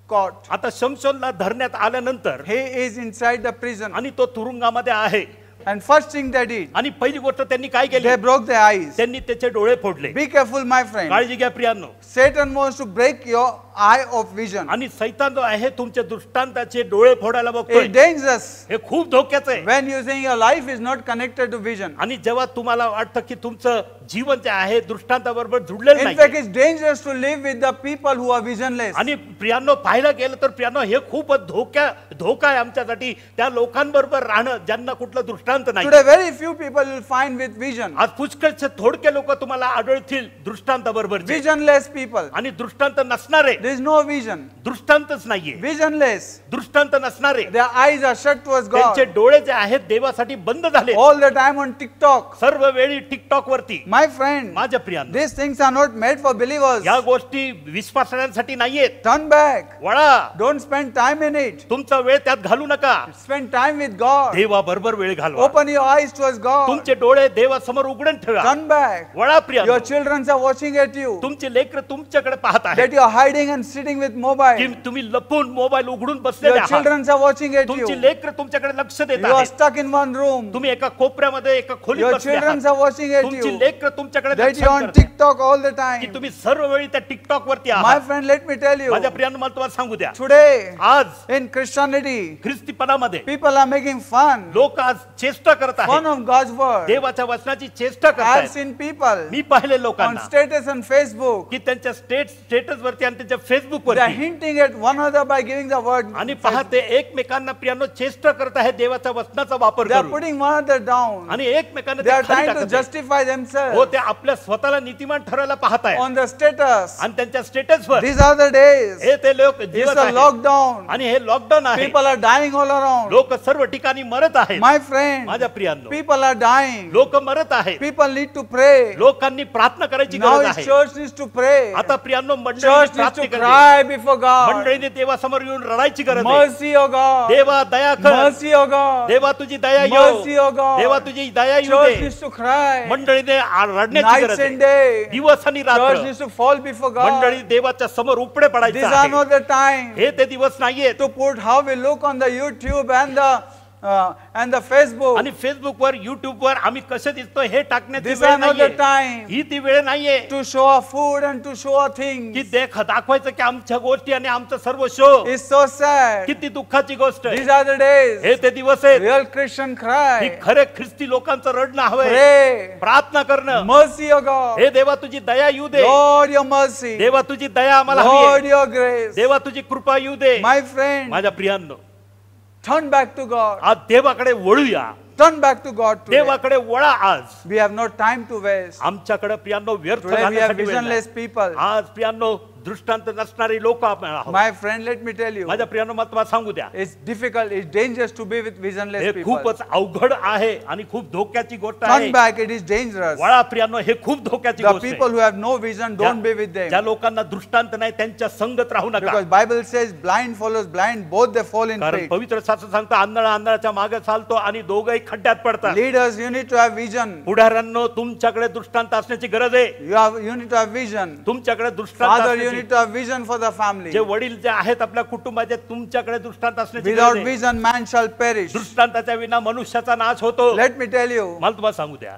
caught, आता शमशोनला धरण्यात आल्यानंतर he is inside the prison. आणि तो तुरुंगामध्ये आहे, And first thing they did, आणि पहिली गोष्ट त्यांनी काय केली, they broke their eyes. त्यांनी त्याचे डोळे फोडले. Be careful, my friend. काळजी घ्या प्रियांनो, Satan wants to break your eye of vision. आणि सैतान जो आहे तुमच्या दृष्टांताचे डोळे फोडायला बघतोय. It's dangerous हे खूप धोक्याचं आहे. when you think your life is not connected to vision. आणि जेव्हा तुम्हाला वाटतं की तुमचं जीवन जे आहे दृष्टांताबरोबर जुडलेलं In नाही. fact, it's dangerous to live with the people who are visionless. आणि प्रियांनो पाहायला गेलं तर प्रियांनो हे खूप धोका आहे आमच्यासाठी त्या लोकांबरोबर राहणं ज्यांना कुठलं दृष्टांत नाही. Today, very few people will find with vision. आज पुष्कळचे थोडके लोक तुम्हाला आढळतील दृष्टांताबरोबर Visionless people. आणि दृष्टांत नसणारे. There is no vision. दृष्टांतच नाहीये. Visionless. दृष्टांत नसणारे. Their eyes are shut towards God. त्यांचे डोळे जे आहेत देवासाठी बंद झाले. All the time on TikTok. सर्व वेळी टिकटॉक वरती. My friend, माझ्या प्रियांनो, these things are not made for believers. या गोष्टी विश्वासासाठी नाहीयेत. Turn back. वळा. Don't spend time in it. तुमचा वेळ त्यात घालू नका. Spend time with God. देवाबरोबर वेळ घालवा. Open your eyes towards God. तुमचे डोळे देवासमोर उघडून ठेवा. Turn back. वळा प्रियांनो. Your children are watching at you. तुमचे लेकरं तुमच्याकडे पाहत आहेत. That you are hiding and sitting with की mobile. तुम्ही लपून मोबाईल उघडून बसलेले Your आहात. children are watching at तुमची you. लेकरं तुमच्याकडे लक्ष देत You are आहेत. stuck in one room. तुम्ही एका कोपऱ्यामध्ये एका खोलीत Your बसले children आहात. are watching at तुमची you. लेकरं तुमच्याकडे That लक्ष you are on करतात. TikTok all the की time. तुम्ही सर्व वेळी त्या टिकटॉक वरती My आहात. friend, let me tell you. माझ्या प्रियांनो मला तुम्हाला सांगू द्या. Today, आज in Christianity, ख्रिस्तीपणामध्ये people are making fun. लोक आज चेष्टा करत Fun आहेत. of God's word. देवाच्या वचनाची चेष्टा I have करतात. seen people मी पाहिले on लोकांना status and Facebook. की त्यांच्या स्टेटस वरती आणि त्यांच्या फेसबुक They are वरती hinting at one another by giving the word. आणि पाहते एकमेकांना प्रियांनो चेष्टा करत आहेत देवाच्या वचनाचा वापर They are करून putting one another down. आणि एकमेकांना They ते are खाली trying to टाकत आहेत. justify हो themselves ते आपल्या स्वतःला नीतिमान ठरायला पाहत आहेत on the status. आणि त्यांच्या स्टेटसवर These are the days. हे ते लोक It's जीवत a आहेत. lockdown. आणि हे लॉकडाऊन आहे. People are dying all around. लोक सर्व ठिकाणी मरत आहेत. My friend, माझ्या प्रियांनो, people are dying. लोक मरत आहेत. People need to pray. लोकांनी प्रार्थना करायची Now गरज his आहे. church needs to pray. आता प्रियांनो Church मंडळीने needs प्रार्थना to करायची. cry before God. मंडळीने देवासमोर येऊन रडायची गरज आहे. Mercy, O God. देवा दया कर. Mercy, O God. देवा तुझी दया Mercy, येऊ. O God. देवा तुझी दया येऊ Church they. needs to cry. मंडळीने रडण्याची Nights गरज and आहे. day. दिवस आणि Church रात्र needs to fall before God. मंडळी देवाच्या समोर उपडे These पडायचे are आहे. not the time हे ते दिवस नाहीयेत. to put how we look on the YouTube and the Facebook. आणि फेसबुक वर युट्यूब वर आम्ही कसे दिसतो हे टाकण्याची These वेळ are not the नाहीये. time ही ती वेळ नाहीये to show our food and to show our things. की दाखवायचं की आमच्या गोष्टी आणि आमचं सर्व शो. It's so sad. किती दुःखाची गोष्ट These आहे. are the days. हे ते दिवस आहेत. Real Christian ही cry. खरे ख्रिस्ती लोकांचं रडणं हवंय. Pray. प्रार्थना करणं. Mercy, O God. हे देवा तुझी दया येऊ दे. Lord, your mercy. देवा तुझी दया आम्हाला हवी Lord, आहे. your grace. देवा तुझी कृपा येऊ दे. My friend, माझ्या प्रियांनो, turn back to God. आज देवाकडे वळूया. Turn back to God today. देवाकडे वळा आज. We have no time to waste. आमच्याकडे प्रियांनो व्यर्थ Today we have घालण्यासाठी वेळ नाही. visionless people. आज प्रियांनो दृष्टांत नसणारी लोक आपण आहोत. My friend, let me tell you, माझ्या प्रियांनो मला तुम्हाला सांगू द्या. it's difficult, it's dangerous to be with visionless हे people. खूपच अवघड आहे आणि खूप धोक्याची गोष्ट Turn आहे. back, it is dangerous. वळा प्रियांनो, हे खूप धोक्याची The गोष्ट people आहे. who have no vision, don't be with ज्या them. लोकांना दृष्टांत नाही त्यांच्या संगत राहू नका. Because Bible says blind follows blind, both they fall in कारण pit. पवित्र शास्त्र सांगतं आंधळा मागे चालतो आणि दोघंही खड्ड्यात पडतात. Leaders, you need to have vision. पुढाऱ्यांनो तुमच्याकडे दृष्टांत असण्याची गरज आहे. You need to have vision. तुमच्याकडे दृष्टांत Father, you असण्याची. need to have vision for the family. जे वडील जे आहेत आपल्या कुटुंबाचे तुमच्याकडे दृष्टांत असण्याची Without गरज आहे. vision, man shall perish. दृष्टांताच्या विना मनुष्याचा नाश होतो. Let me tell you, मला तुम्हाला सांगू द्या.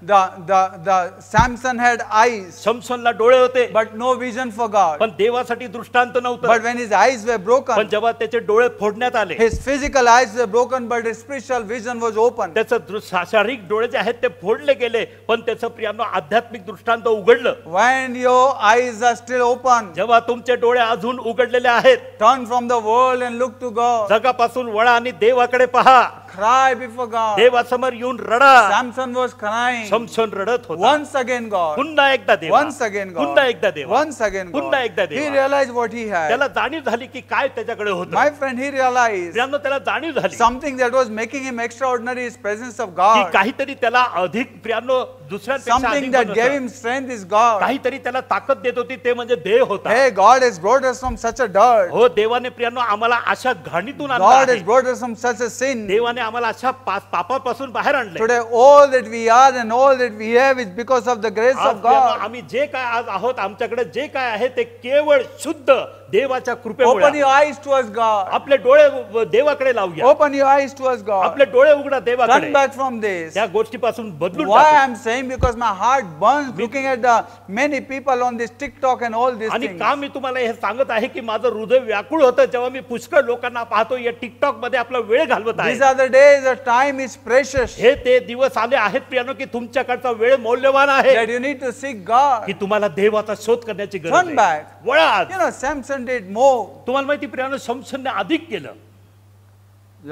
the Samson had eyes, शमशोनला डोळे होते but no vision for God. पण देवासाठी दृष्टांत नव्हतं. But when his eyes were पण broken, जेव्हा त्याचे डोळे फोडण्यात आले, his physical eyes were broken, but his spiritual vision was open. त्याचं शारीरिक डोळे जे आहेत ते फोडले गेले पण त्याचं प्रियांनो आध्यात्मिक दृष्टांत उघडलं. When your eyes are still open, जेव्हा तुमचे डोळे अजून उघडलेले आहेत, turn from the world and look to God. जगापासून वळा आणि देवाकडे पहा. Cry before God. देवासमोर येऊन रडा. Samson was crying. शमशोन रडत होता. Once again, God. पुन्हा एकदा देवा. Once again, God. पुन्हा एकदा देवा. Once again, पुन्हा God. एकदा He देवा. realized what he had. त्याला जाणीव झाली की काय त्याच्याकडे होतं. My friend, he realized प्रियांनो, त्याला जाणीव झाली something that was making him extraordinary is presence of की God. काहीतरी त्याला अधिक प्रियांनो दुसऱ्यांपेक्षा Something अधिक that बनवतं. gave him strength is God. काहीतरी त्याला ताकद देत होती ते म्हणजे देव होता. Hey, God has brought us from such a dirt. हो, देवाने प्रियांनो आम्हाला अशा घाणीतून आणलं God has आहे. brought us from such a sin. देवाने आम्हाला अशा पापापासून बाहेर आणले. Today, all that we are and all that we have is because of the grace आज of प्रियांनो, God. आम्ही जे काय आज आहोत आमच्याकडे जे काय आहे ते केवळ शुद्ध देवाच्या कृपेमुळे Open your आहोत. eyes towards God. आपले डोळे देवाकडे लावूया. Open your eyes towards God. आपले डोळे उघडा देवाकडे. Turn back from this. त्या गोष्टीपासून बदलून Why टाकू. I'm saying? Because my heart burns looking at the many people on this TikTok and all these आणि things. का मी तुम्हाला हे सांगत आहे की माझं हृदय व्याकुळ होतं जेव्हा मी पुष्कळ लोकांना पाहतो या टिकटॉक मध्ये आपला वेळ घालवत आहे. These are the days, the time is precious. हे ते दिवस आले आहेत प्रियानो की तुमच्याकडचा वेळ मौल्यवान आहे That you need to seek God. की तुम्हाला देवाचा शोध करण्याची गरज Turn आहे. back. वळा. You know, Samson did more तुम्हाला माहिती प्रियानो शमशनने अधिक केलं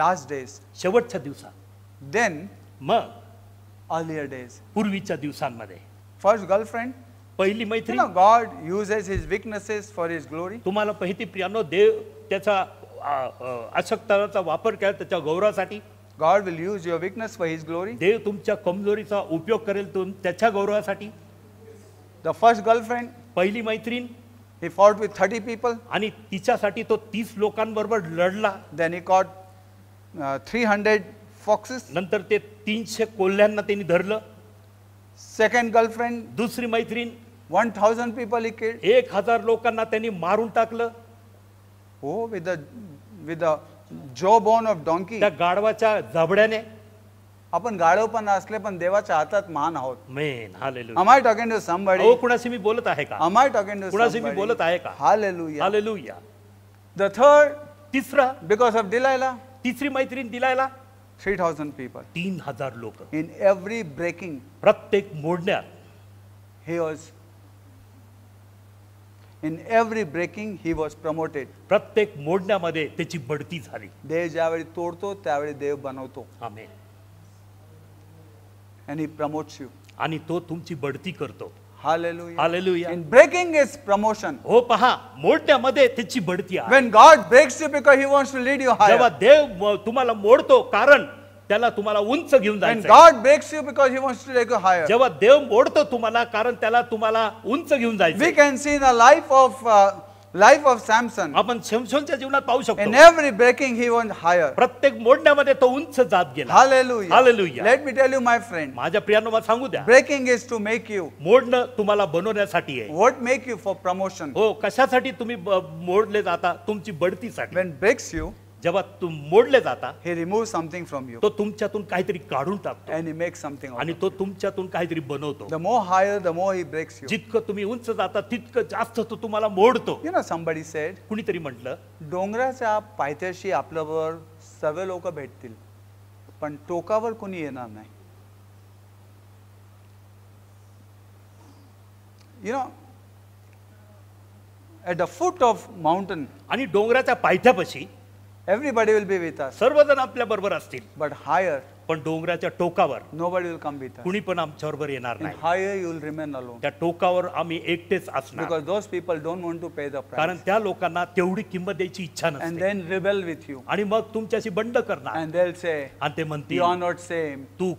last days शेवटच्या दिवसात than मग earlier days. पूर्वीच्या दिवसांमध्ये. First girlfriend, पहिली you मैत्री. know, God uses his weaknesses for his glory. तुम्हाला माहिती प्रियानो देव त्याचा अशक्तपणाचा वापर केला त्याच्या गौरवासाठी. God will use your weakness for his glory. देव तुमच्या कमजोरीचा उपयोग करेल त्याच्या गौरवासाठी. The first girlfriend, पहिली मैत्रीण he fought with 30 people. आणि तिच्यासाठी तो 30 लोकांबरोबर लढला. Then he caught 300 foxes. नंतर ते 300 कोल्ह्यांना त्यांनी धरलं. Second girlfriend, दुसरी मैत्रीण 1,000 people he killed. 1000 लोकांना त्यांनी मारून टाकलं. Oh, with the jawbone of donkey. त्या गाढवाच्या जबड्याने. आपण गाढव पण असले पण देवाच्या हातात महान आहोत. Main hallelujah. Am I talking to somebody? अहो कुणाशी मी बोलत आहे का? Am I talking to कुणाशी मी somebody? बोलत आहे का? Hallelujah. हालेलुया. The third, तिसरा because of Delilah, तिसरी मैत्रीण दिलायला 3,000 people. 3000 लोक. In every breaking, प्रत्येक मोडण्यात he was. In every breaking, he was promoted. प्रत्येक मोडण्यामध्ये त्याची बढती झाली. देव ज्यावेळी तोडतो त्यावेळी देव बनवतो. आमेन. And he promotes you. आणि तो तुमची बढती करतो. Hallelujah. Hallelujah. In breaking is promotion. हो पहा मोडण्यामध्ये त्याची बढती आहे. When God breaks you because he wants to lead you जेव्हा higher. देव तुम्हाला मोडतो कारण त्याला तुम्हाला उंच घेऊन When जायचं. God breaks you because he wants to take you higher. जेव्हा देव मोडतो तुम्हाला कारण त्याला तुम्हाला उंच घेऊन We जायचं. can see the life of Samson. आपण शमशोनच्या जीवनात पाहू In शकतो. every breaking, he went higher. प्रत्येक मोडण्यामध्ये तो उंच जात गेला. Hallelujah. Hallelujah. Let me tell you, my friend, माझ्या प्रियांनो मला सांगू द्या. breaking is to make you. मोडणं तुम्हाला बनवण्यासाठी आहे. What make you for promotion? हो कशासाठी तुम्ही मोडले जाता? तुमची बढतीसाठी. When breaks you, जेव्हा तुम्ही मोडले जाता he removes something from you तो तुमच्यातून काहीतरी काढून टाकतो and he makes something out of आणि it. तो तुमच्यातून काहीतरी बनवतो. The more higher, the more he breaks you. जितकं तुम्ही उंच जाता तितकं जास्त तो तुम्हाला मोडतो. You know, somebody said, कुणीतरी म्हटलं डोंगराच्या पायथ्याशी आपल्याबरोबर सर्व लोक भेटतील पण टोकावर कोणी येणार नाही. You know, at the foot of mountain, आणि डोंगराच्या पायथ्यापाशी everybody will be with us. सर्वजण आपल्या बरोबर असतील But higher, पण डोंगराच्या टोकावर nobody will come with us. कुणी पण आमच्या बरोबर येणार And नाही. higher, you will remain alone. त्या टोकावर आम्ही एकटेच असणार. Because those people don't want to pay the कारण price. त्या लोकांना तेवढी किंमत द्यायची इच्छा And नसते then rebel with you. आणि मग तुमच्याशी बंड करणार And they'll say, आणि ते you are म्हणतील not same. Tu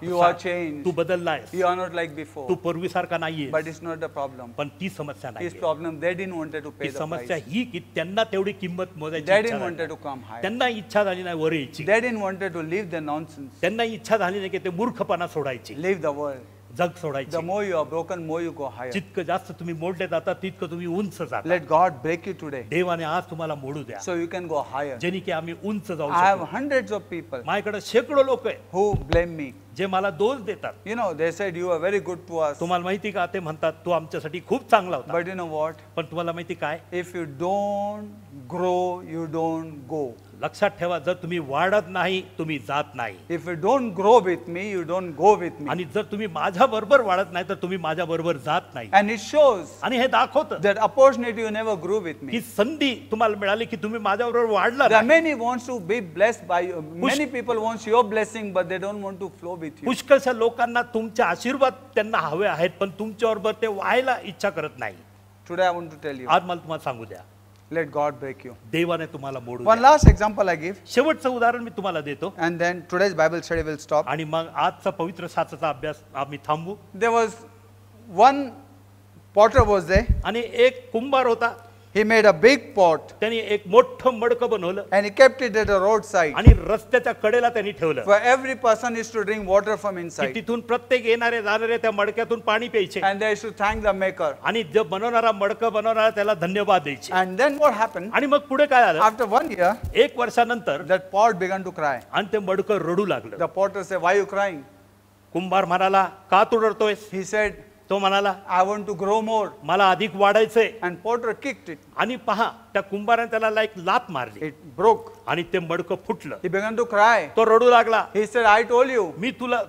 You are changed. Tu बदललायस, You are not like before. तू पूर्वीसारखा नाहीये. But it's not the problem. पण ती समस्या His नाही. problem, they didn't want to pay ती the समस्या price. ही की त्यांना तेवढी किंमत मोजायची They इच्छा didn't want नाही. to come higher. त्यांना इच्छा झाली नाही वर यायची. They didn't want to leave the nonsense. त्यांना इच्छा झाली नाही की ते मूर्खपणा सोडायची, Leave the world. जग The सोडायची. more you are broken, more you go higher. जितकं जास्त तुम्ही मोडले जाता तितकं तुम्ही उंच जाता. Let God break you today देवाने आज तुम्हाला मोडू द्या so you can go higher. जेणे की आम्ही उंच जाऊ I have शकू. hundreds of people माझ्याकडे शेकडो लोक आहेत who blame me. जे मला दोष देतात. You know, they said you are very good to us. तुम्हाला माहिती का ते म्हणतात तू आमच्यासाठी खूप चांगला होता. But you know what? पण तुम्हाला माहिती काय, If you don't grow, you don't go. लक्षात ठेवा जर तुम्ही वाढत नाही तुम्ही जात नाही. If you don't grow with me, you don't go with me. आणि जर तुम्ही माझ्या बरोबर वाढत नाही तर तुम्ही माझ्या बरोबर जात नाही. And it shows आणि हे दाखवतं that opportunity you never grew with me. की संधी तुम्हाला मिळाली की तुम्ही माझ्या बरोबर वाढला There are नाही. many wants to be blessed by you. Many people wants your blessing, but they don't want to flow with you. पुष्कळशा लोकांना तुमचे आशीर्वाद त्यांना हवे आहेत पण तुमच्या बरोबर ते व्हायला इच्छा करत नाही. Today I want to tell you, आज मला तुम्हाला सांगू द्या, let God break you. देवाने तुम्हाला मोडू One द्या. last example I give, शेवटचं उदाहरण मी तुम्हाला देतो and then today's Bible study will stop. आणि मग आजचा पवित्र शास्त्राचा अभ्यास आम्ही थांबू. There was one potter was there, आणि एक कुंभार होता He made a big pot त्यांनी एक मोठं मडकं बनवलं and he kept it at the roadside. आणि रस्त्याच्या कडेला त्यांनी ठेवलं For every person is to drink water from की inside. तिथून प्रत्येक येणारे जाणारे त्या मडक्यातून पाणी प्यायचे And they should thank the maker. आणि जो बनवणारा मडकं बनवणारा त्याला धन्यवाद द्यायचे. And then what happened? आणि मग पुढे काय झालं, After 1 year, एक वर्षानंतर that pot began to cry. आणि ते मडकं रडू लागलं. The potter said, "Why are you crying?" कुंभार म्हणाला, का तू रडतोयस? He said, तो म्हणाला, "I want to grow more." मला अधिक वाढायचंय. And potter kicked it. आणि पहा, त्या कुंभाराने त्याला एक लात मारली It broke. आणि ते मडकं फुटलं. He began to cry. तो रडू लागला. He said, "I told you,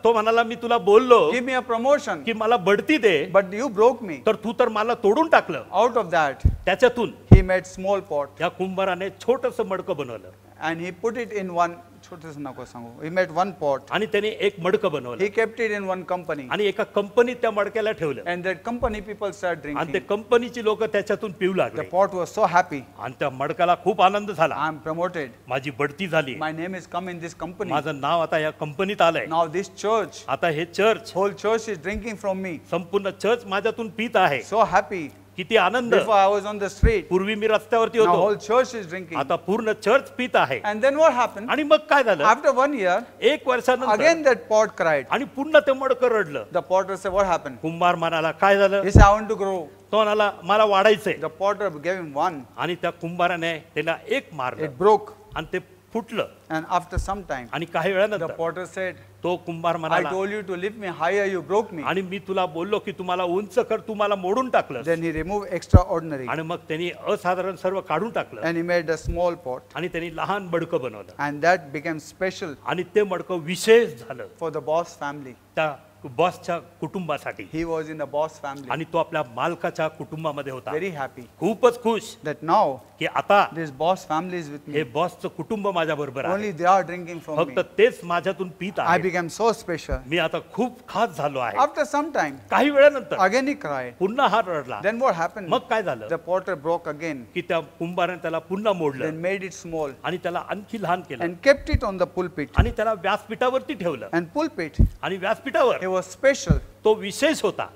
तो म्हणाला, मी तुला बोललो give me a promotion, की मला बढती दे, but you broke me." तर तू तर मला तोडून टाकलं. Out of that, त्याच्यातून he made small pot त्या कुंभाराने छोटंसं मडकं बनवलं and he put it in one. He made one pot. आणि त्याने एक मडकं बनवलं He kept it in one company. आणि एका कंपनीत त्या मडक्याला ठेवलं And that company people started आणि ते drinking. कंपनीची लोक त्याच्यातून पिऊ The लागले pot was so happy. आणि त्या मडकाला खूप आनंद झाला. I am promoted. माझी बढती झाली, My name is come in this company. माझं नाव आता या कंपनीत आलंय. Now this church, आता हे church, whole church is drinking from me. संपूर्ण चर्च माझ्यातून पित आहे. So happy. किती आनंद. Before I was on the street. पूर्वी मी रस्त्यावरती Now होतो, whole church is drinking. आता पूर्ण चर्च पित आहे. And then what happened? आणि मग काय झालं, After 1 year, एक वर्षानंतर again that pot cried. आणि पुन्हा ते मडकं रडलं. The potter said, "What happened?" कुंभार म्हणाला, काय झालं? He said, "I want to grow." तो म्हणाला, मला वाढायचंय. The potter gave him one. आणि त्या कुंभाराने त्याला एक मारलं It broke. आणि ते फुटलं. And after some time, आणि काही the वेळानंतर potter said, तो कुंभार "I म्हणाला, told you to lift me higher, you broke me." आणि मी तुला बोललो की तुम्हाला उंच कर, तुम्हाला मोडून टाकलं. Then he removed extraordinary आणि मग त्यांनी असाधारण सर्व काढून टाकलं and he made a small pot. आणि त्यांनी लहान मडकं बनवलं And that became special आणि ते मडकं विशेष झालं for the boss family. त्या बॉसच्या कुटुंबासाठी. He was in the boss family. आणि तो आपल्या मालकाच्या कुटुंबामध्ये होता. Very happy खूपच खुश that now की आता this boss family is with हे me. बॉसचं कुटुंब माझ्या बरोबर आहे. Only they are drinking from फक्त me. तेच माझ्यातून पित I आहे. became so special. मी आता खूप खास झालो आहे. After some time, काही वेळानंतर again he cried. पुन्हा हा रडला. Then what happened? मग काय झालं The potter broke again, की त्या कुंभाराने त्याला पुन्हा मोडलं then made it small आणि त्याला आणखी लहान केलं and kept it on the pulpit. आणि त्याला व्यासपीठावरती ठेवलं. And pulpit, आणि व्यासपीठावर it was special तो विशेष होता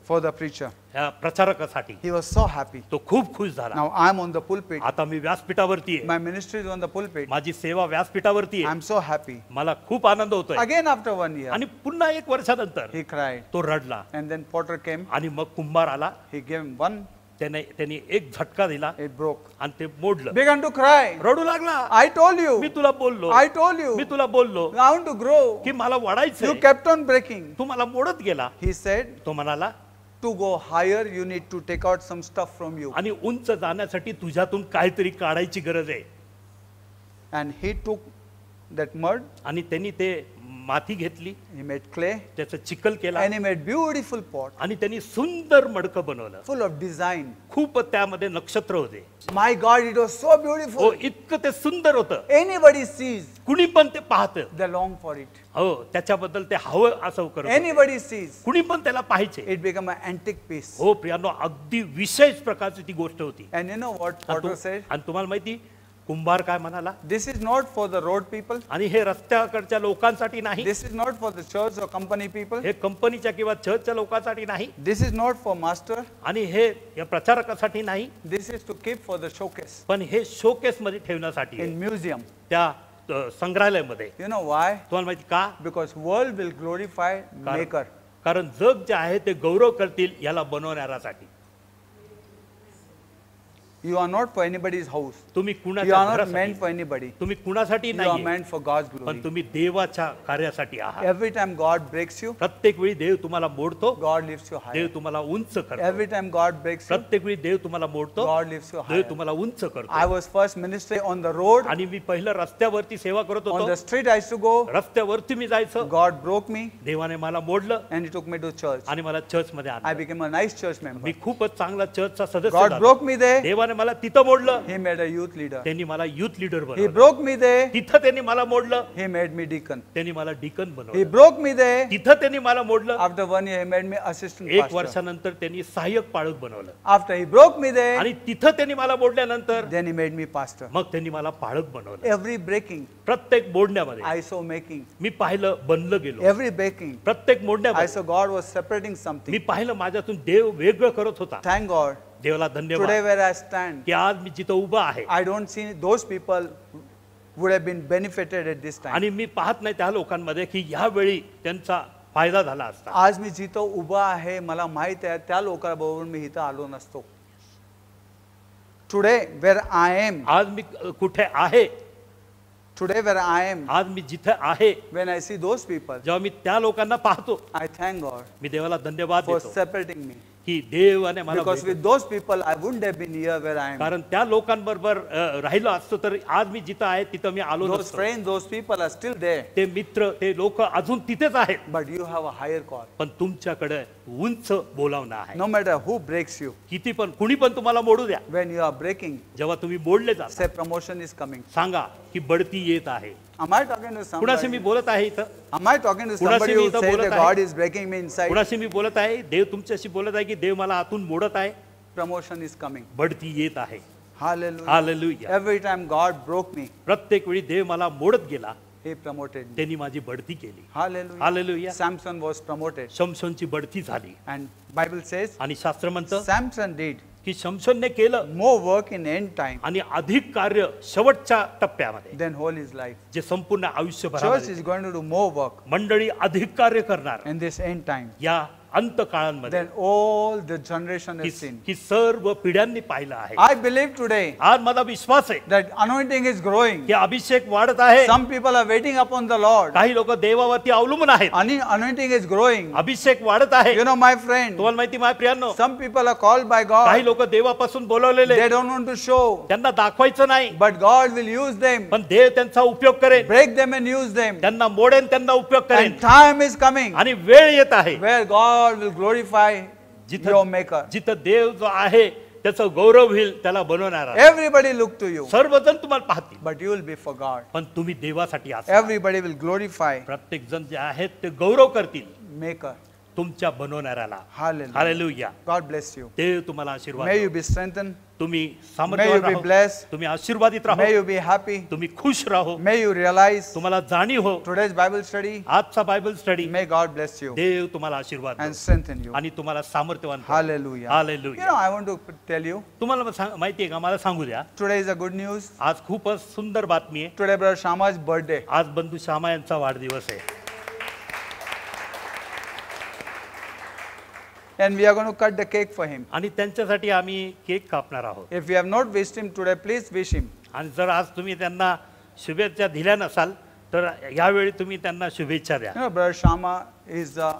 for the preacher. या प्रचारकासाठी. He was so happy. तो खूप खुश झाला. Now I am on the pulpit. आता मी व्यासपीठावरती आहे, My ministry is on the pulpit. माझी सेवा व्यासपीठावरती I आहे, am so happy. मला खूप आनंद होतोय. Again after 1 year, आणि पुन्हा एक वर्षानंतर he cried. तो रडला And then potter came. आणि मग कुंभार आला. He gave him one. त्यांनी एक झटका दिला It broke. आणि ते मोडलं. Began to cry. रडू लागला. I told you. मी तुला बोललो, I told you. मी तुला बोललो I want to grow. की मला वाढायचं. You kept on breaking. तू मला मोडत गेला. He said, तो म्हणाला, to go higher, you need to take out some stuff from you. आणि उंच जाण्यासाठी तुझ्यातून काहीतरी काढायची गरज आहे. And he took that mud, आणि त्यांनी ते माती घेतली, he made clay, त्याचं चिखल केला and he made beautiful pot, आणि त्यांनी सुंदर मडकं बनवलं. full of design. खूप त्यामध्ये नक्षत्र होते. My God, it was so हो, beautiful. इतकं ते सुंदर होतं. Anybody sees, कुणी पण ते पाहतं. they long for it. हो, त्याच्याबद्दल ते हवं असं करत होते. Anybody sees, कुणी पण त्याला पाहायचे. it become an antique piece. हो प्रियानो, अगदी विशेष प्रकारची ती गोष्ट होती. And you know what आणि potter said? तुम्हाला माहिती कुंभार काय म्हणाला, This is not for the road people. आणि हे रस्त्याकडच्या लोकांसाठी नाही, This is not for the church or company people. हे कंपनीच्या किंवा चर्चच्या लोकांसाठी नाही, This is not for master. आणि हे या प्रचारकासाठी नाही, This is to keep for the showcase पण हे शोकेस मध्ये ठेवण्यासाठी आहे, in museum. त्या संग्रहालयामध्ये. You know why? तुम्हाला माहिती का? Because world will glorify maker. कारण जग जे आहे ते गौरव करतील याला बनवणाऱ्यासाठी. You are not for anybody's house. तुम्ही You कुणाच्या are not घरासाठी, meant for anybody. तुम्ही कुणासाठी You are नाही, meant for God's पण glory. तुम्ही देवाच्या कार्यासाठी आहात. Every time God breaks you, प्रत्येक वेळी देव तुम्हाला मोडतो, God lifts you Dev higher. तुम्हाला उंच करतो. Every time God breaks you, प्रत्येक वेळी देव तुम्हाला मोडतो, God lifts you Dev higher. तुम्हाला उंच I करतो. was first ministry on the road. आणि मी पहिलं रस्त्यावरती सेवा करत On the होतो. street I used to go. रस्त्यावरती मी जायचं, God broke me देवाने मला मोडलं and He took me to church. आणि मला चर्च मध्ये I आणलं. became a nice church member. मी खूपच चांगला चर्चचा सदस्य God झालो. broke me there. देवाने मला तिथं मोडलं, He made a youth leader. त्यांनी मला युथ लीडर He बनवलं. broke me there. तिथं त्यांनी मला मोडलं, He made me deacon. त्यांनी मला डिकन He बनवलं. broke me there. तिथं त्यांनी मला मोडलं, After 1 year, He made me assistant एक pastor. वर्षानंतर त्यांनी सहाय्यक पाळक बनवलं. After He broke me there, आणि तिथं त्यांनी मला मोडल्यानंतर then He made me pastor. मग त्यांनी मला पाळक बनवलं. Every breaking, प्रत्येक मोडण्यामध्ये I saw making. मी पाहिलं बनलं गेलो. Every breaking, प्रत्येक I मोडण्यामध्ये saw God was separating me something. पाहिलं माझ्यातून देव वेगळं करत होता. Thank God. देवाला Today धन्यवाद where I stand, की आज मी जिथं उभा आहे I don't see those people would have been benefited at this time. आणि मी पाहत नाही त्या लोकांमध्ये की यावेळी त्यांचा फायदा झाला असता. आज मी जिथं उभा आहे मला माहित आहे त्या लोकांबरोबर मी इथं आलो नसतो. Today where I am, आज मी कुठे आहे, today where I am, आज मी जिथे आहे, when I see those people, जेव्हा मी त्या लोकांना पाहतो I thank God मी देवाला धन्यवाद for देतो separating me. की देवाने मला Because भेटलं. with those people I wouldn't have been here where I am. कारण त्या लोकांबरोबर राहिलो असतो तर आज मी जिथं आहे तिथं मी आलो Those नसतो. friends, those people are still there. ते मित्र ते लोक अजून तिथेच आहेत, But you have a higher call. पण तुमच्याकडे उंच बोलावणं आहे. No matter who breaks you, किती पण कुणी पण तुम्हाला मोडू द्या, when you are breaking, जेव्हा तुम्ही मोडले जाता say promotion is coming. सांगा की बढती येत आहे. Am I talking to कुणाशी मी somebody? बोलत आहे इथं, Am I talking to कुणाशी somebody मी who इथं says बोलत that आहे? God is breaking me inside? कुणाशी मी बोलत आहे, देव तुमच्याशी बोलत आहे की देव मला आतून मोडत आहे, Promotion is coming. बढती येत आहे. Hallelujah. Hallelujah. Every time God broke me, प्रत्येक वेळी देव मला मोडत गेला, He promoted me. त्यांनी माझी बढती केली. Hallelujah. Hallelujah. Samson was promoted. शमशोनची बढती झाली And Bible says आणि शास्त्र म्हणतं Samson did की शमशोनने केलं more work in end time आणि अधिक कार्य शेवटच्या टप्प्यामध्ये, than whole his life. जे संपूर्ण Church आयुष्यभरामध्ये is going to do more work मंडळी अधिक कार्य करणार in this end time या अंत काळांमध्ये than all the generation has की seen. की सर्व पिढ्यांनी पाहिलं आहे. I believe today आज मला विश्वास आहे that anointing is growing. की अभिषेक वाढत आहे. Some people are waiting upon the Lord. काही लोक देवावरती अवलंबून आहेत. Anointing is growing. अभिषेक वाढत आहे. You know, my friend, तुम्हाला माहिती माझ्या प्रियांनो, some people are called by काही God. लोक देवापासून बोलवलेले, They don't want to show, त्यांना दाखवायचं नाही, but God will use them, पण देव त्यांचा उपयोग करेल. break them and use them. त्यांना मोडेन, त्यांना उपयोग करेल. And time is coming आणि वेळ येत आहे where God will glorify your maker. जिथं देव जो आहे त्याचं गौरव होईल, त्याला बनवणारा. Everybody look to you, सर्वजण तुम्हाला पाहतील, but you will be for God. पण तुम्ही देवासाठी असाल. Everybody will glorify प्रत्येक जण जे आहेत ते गौरव करतील maker. तुमच्या बनवणाऱ्याला. Hallelujah. Hallelujah. God bless you. देव तुम्हाला आशीर्वाद May you देवो. be strengthened. तुम्ही May you सामर्थ्यवान be राहो, blessed. तुम्ही आशीर्वादित May राहो, you be happy. तुम्ही खुश राहो, May you realize तुम्हाला जाणीव हो. today's Bible study. आजचा Bible study May God bless you देव तुम्हाला आशीर्वाद and देवो strengthen you. आणि तुम्हाला सामर्थ्यवान करो. Hallelujah. Hallelujah. You know, I want to tell you, तुम्हाला माहिती आहे का, मला सांगू द्या, today is a good news. आज खूपच सुंदर बातमी आहे. Today, Brother Shama's birthday. आज बंधू श्यामा यांचा वाढदिवस आहे And we are going to cut the cake for him. आणि त्यांच्यासाठी आम्ही केक कापणार आहोत. If you have not wished him today, please wish him. आणि जर आज तुम्ही त्यांना शुभेच्छा दिल्या नसाल तर यावेळी तुम्ही त्यांना शुभेच्छा द्या. You know, Brother Shama is a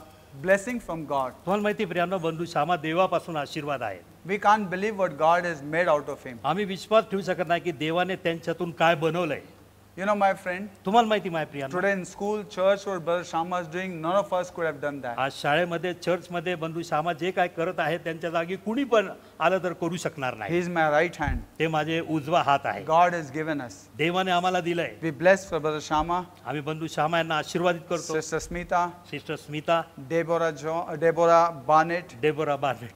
blessing from God. तुम्हाला माहिती प्रियांनो, बंधू श्यामा देवापासून आशीर्वाद आहे. We can't believe what God has made out of him. आम्ही विश्वास ठेवू शकत नाही की देवाने त्यांच्यातून काय बनवलंय. You know, my friend, तुम्हाला माहिती माझ्या प्रियांनो, today in school, church, what Brother Shama is doing, none of us could have done that. आज शाळेमध्ये चर्चमध्ये बंधू श्यामा जे काय करत आहे त्यांच्या जागी कुणी पण आलं तर करू शकणार नाही. He is my right hand. ते माझे उजवा हात आहे. God has given us. देवाने आम्हाला दिलंय. We bless for Brother Shama, आम्ही बंधू श्यामा यांना आशीर्वादित करतो. Sister Smita, sister Smita, Deborah Barnett, Deborah Barnett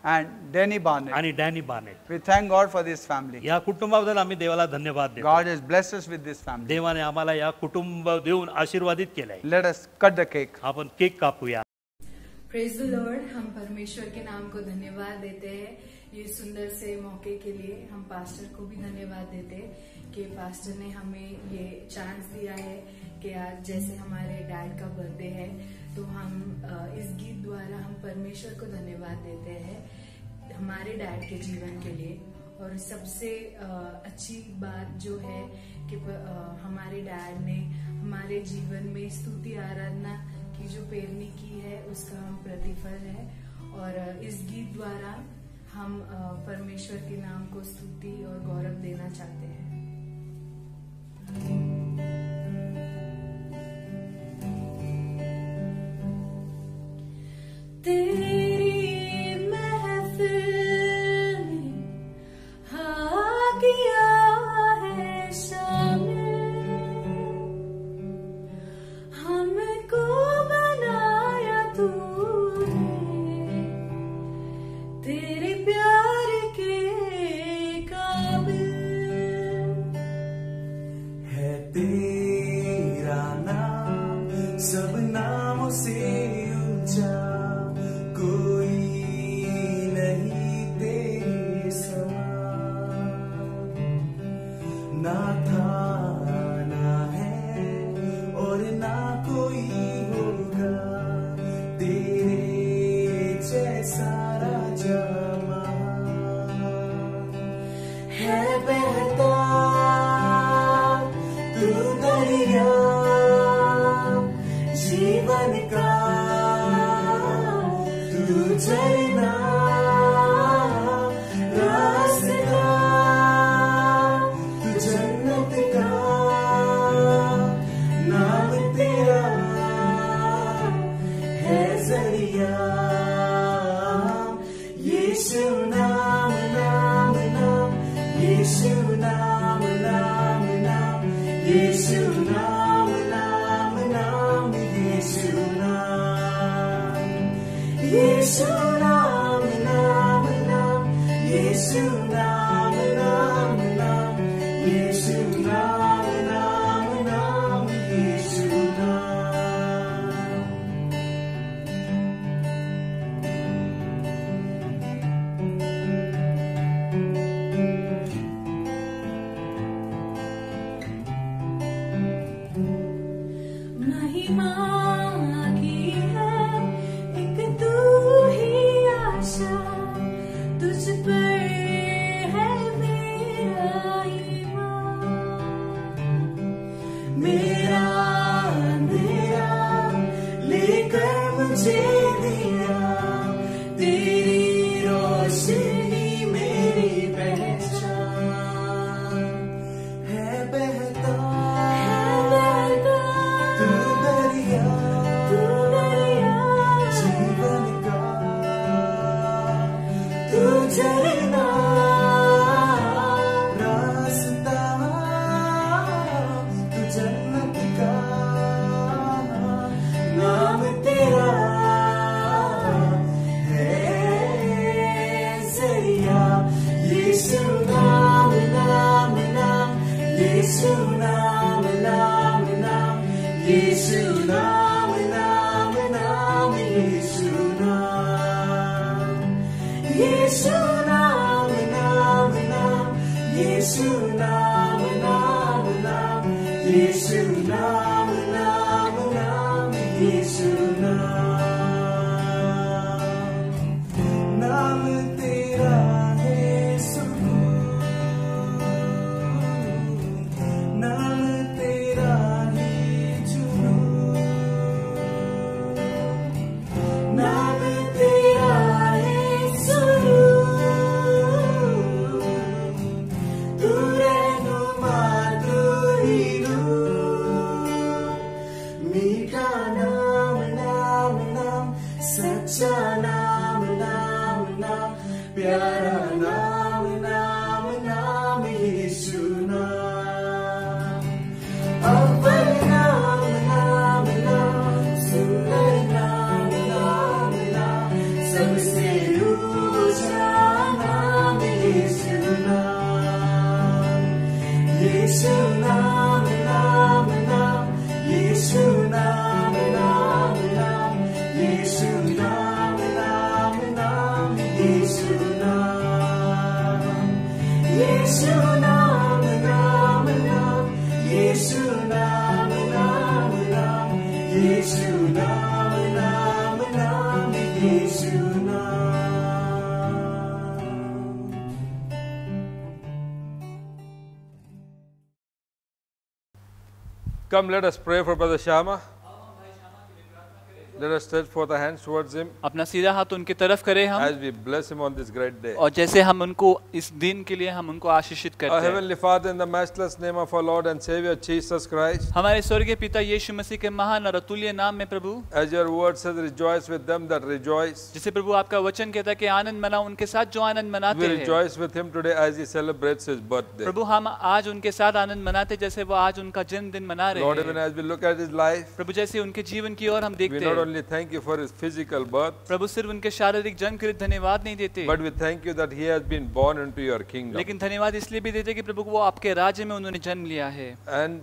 and Danny Barnett. आणि Danny Barnett, We thank God for this family. या कुटुंबाबद्दल आम्ही देवाला धन्यवाद देतो. God has blessed us with this family. देवाने आम्हाला या कुटुंब देऊन आशीर्वादित केलंय. Let us cut the cake. आपण केक कापूया. Praise the lord. हम परमेश्वर के नाम को धन्यवाद देते हैं ये सुंदर से मौके के लिए. हम पास्टर को भी धन्यवाद देते हैं कि पास्टर ने हमें ये चांस दिया है कि आज जैसे हमारे डैड का बर्थडे है तो हम इस गीत द्वारा हम परमेश्वर को धन्यवाद देते हैं हमारे डैड के जीवन के लिए. और सबसे अच्छी बात जो है कि हमारे डैड ने हमारे जीवन में स्तुति आराधना की जो प्रेरणी की है उसका हम प्रतिफल है. और इस गीत द्वारा हम परमेश्वर के नाम को स्तुति और गौरव देना चाहते हैं. तेरी महफिल में हाँ किया है शामिल, हमको बनाया तूने तेरे प्यार के काबिल. है तेरा नाम सब नामों से ऊंचा, कोई नहीं ना था ना है और ना कोई होगा तेरे जैसा राजा है बहता तू दरिया जीवन का तू झरना रास्ता तू जन्नत का नाम तेरा है जरिया यीशु नाम नाम नाम यीशु नाम नाम नाम यीशु नाम नाम नाम यीशु नाम यीशु नाम नाम नाम यीशु नाम नाम नाम यीशु नाम नाम नाम यीशु नाम महिमा की है एक तू ही आशा तुझ पर है मेरा ईमान मेरा अंधेरा लेकर मुझे दिया तेरी रोशनी मेरी पहचान है बहता तू दरिया दरिया जीवन का तू झरना रास्ता तू जन्नत का नाम तेरा है जरिया यीशु नाम नाम नाम यीशु नाम नाम नाम यीशु नाम नाम नाम यीशु नाम यीशु नाम नाम नाम यीशु नाम नाम नाम यीशु नाम नाम नाम यीशु नाम तेरा है सुकून नाम तेरा है जुनून नाम तेरा है सुरूर तू रहनुमा तू ही नूर मीठा नाम नाम नाम सच्चा नाम नाम नाम प्यारा नाम नाम नाम यीशु नाम अव्वल नाम नाम नाम सुंदर नाम नाम नाम सबसे ऊंचा नाम यीशु नाम यीशु नाम नाम नाम यीशु नाम नाम नाम यीशु नाम नाम नाम यीशु नाम यीशु नाम नाम नाम यीशु नाम नाम नाम यीशु नाम नाम नाम यीशु नाम Come, let us pray for Brother Shama. Let us stretch forth our hands towards him अपना सीधा हाथ उनकी तरफ करें हम as we bless him on this great day. और जैसे हम उनको इस दिन के लिए हम उनको आशीषित Our करते हैं। Heavenly Father, in the matchless name of our Lord and Savior Jesus Christ, हमारे स्वर्गीय पिता यीशु मसीह के महान और अतुल्य नाम में प्रभु, as your word says, rejoice with them that rejoice. जिसे प्रभु आपका वचन कहता है कि आनंद मनाओ उनके साथ जो आनंद We मनाते हैं। rejoice with him today as he celebrates his birthday. प्रभु हम आज उनके साथ आनंद मनाते जैसे वो आज उनका जन्मदिन मना रहे Lord, even हैं। as we look at his life, प्रभु जैसे उनके जीवन की ओर हम we देखते not हैं, only thank you for his physical birth, प्रभु सिर्फ उनके शारीरिक जन्म के लिए धन्यवाद नहीं देते, but we thank you that he has been born into your kingdom. लेकिन धन्यवाद इसलिए भी देते कि प्रभु वो आपके राज्य में उन्होंने जन्म लिया है। And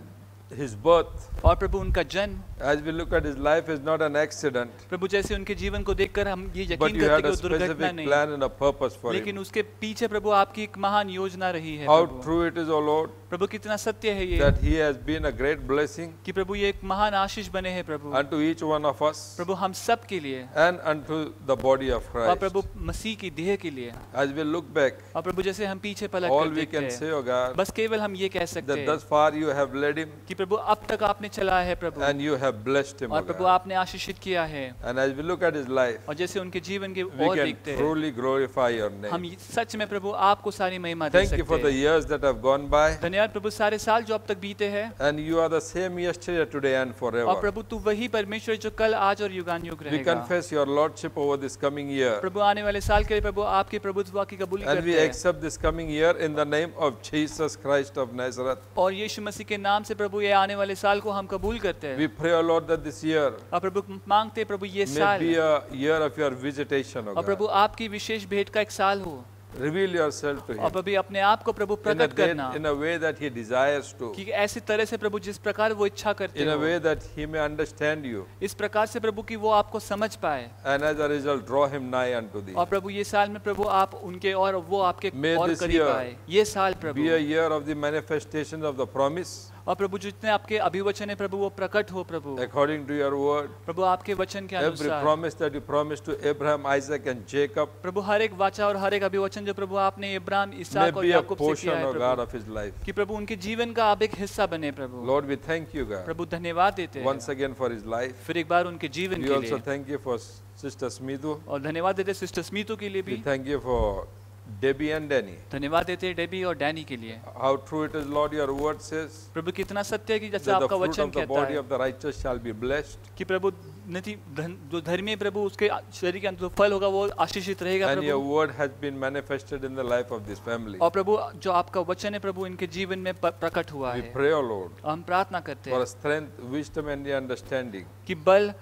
his birth, और प्रभु उनका जन्म, as we look at his life, is not an accident, प्रभु जैसे उनके जीवन को देखकर हम ये but यकीन you करते had कि a वो दुर्घटना specific नहीं, plan and a purpose for लेकिन him. उसके पीछे प्रभु आपकी एक महान योजना रही है। How Prabhu true it is, O Lord, प्रभु कितना सत्य है ये that he has been a great blessing कि प्रभु ये एक महान आशीष बने हैं प्रभु, unto each one of us प्रभु हम सब के लिए and unto the body of और Christ. प्रभु मसीह की देह के लिए। As we look back, और प्रभु जैसे हम पीछे पलट all कर we देखते can हैं, say, O God, बस केवल हम ये कह सकते that हैं thus far you have led him कि प्रभु अब तक आपने चलाया है प्रभु, and you have blessed him, O और प्रभु God. आपने आशीषित किया है, And as we look at his life, और जैसे उनके जीवन के we और can देखते हैं, truly glorify your Hum name. सच में प्रभु आपको सारी महिमा दे Thank you for सकते the हैं। years that have gone by, धन्यवाद प्रभु सारे साल जो अब तक बीते हैं, and you are the same yesterday, today, and और forever. प्रभु तू वही परमेश्वर जो कल आज और युगान युग We रहेगा। confess your lordship over this coming year, प्रभु आने वाले साल के लिए प्रभु आपके प्रभुत्व की कबूली and we करते हैं, accept this coming year in the name of Jesus Christ of Nazareth. और यीशु मसीह के नाम से प्रभु ये आने वाले साल को हम कबूल करते हैं। We pray, O Lord, that this year और प्रभु मांगते हैं प्रभु ये may साल, be a year of your visitation, O और प्रभु God. आपकी विशेष भेंट का एक साल हो, Reveal yourself to और him प्रभु अपने आप को प्रभु प्रकट करना in a way that he desires to, कि ऐसी तरह से प्रभु जिस प्रकार वो इच्छा करते in a हो, way that he may understand you, इस प्रकार से प्रभु कि वो आपको समझ पाए, and as a result draw him nigh unto thee. और प्रभु ये साल में प्रभु आप उनके और वो आपके May और this करीब year आए। ये साल Be Prabhu, a year of the manifestation of the promise और प्रभु जितने आपके अभिवचन है प्रभु वो प्रकट हो प्रभु, according to your word. प्रभु आपके वचन के Every अनुसार promise that you promised to Abraham, Isaac, and Jacob प्रभु हर एक वाचा और हर एक अभिवचन जो प्रभु आपने इब्राहिम, may इसहाक और be a याकूब से portion, किया है O God, प्रभु, of his life. कि प्रभु उनके जीवन का आप एक हिस्सा बने प्रभु। Lord, we thank you, God, प्रभु धन्यवाद देते हैं once again for his life. फिर एक बार उनके जीवन We के also लिए, thank you for Sister Smithu. और धन्यवाद देते हैं सिस्टर स्मितू के लिए We भी, thank you for Debbie and Danny. धन्यवाद देते हैं डेबी और डैनी के लिए। How true it is, Lord, your word says प्रभु कितना सत्य है कि जैसे that the आपका fruit वचन of the कहता body है of the righteous shall be blessed, कि प्रभु जो धर्मी प्रभु उसके शरीर के अंदर जो फल होगा वो आशीषित रहेगा and your Prabhu, word has been manifested in the life of this family. और प्रभु जो आपका वचन है प्रभु इनके जीवन में प्रकट हुआ We है। pray, O Lord, और हम प्रार्थना करते for हैं strength, wisdom, and the understanding कि बल,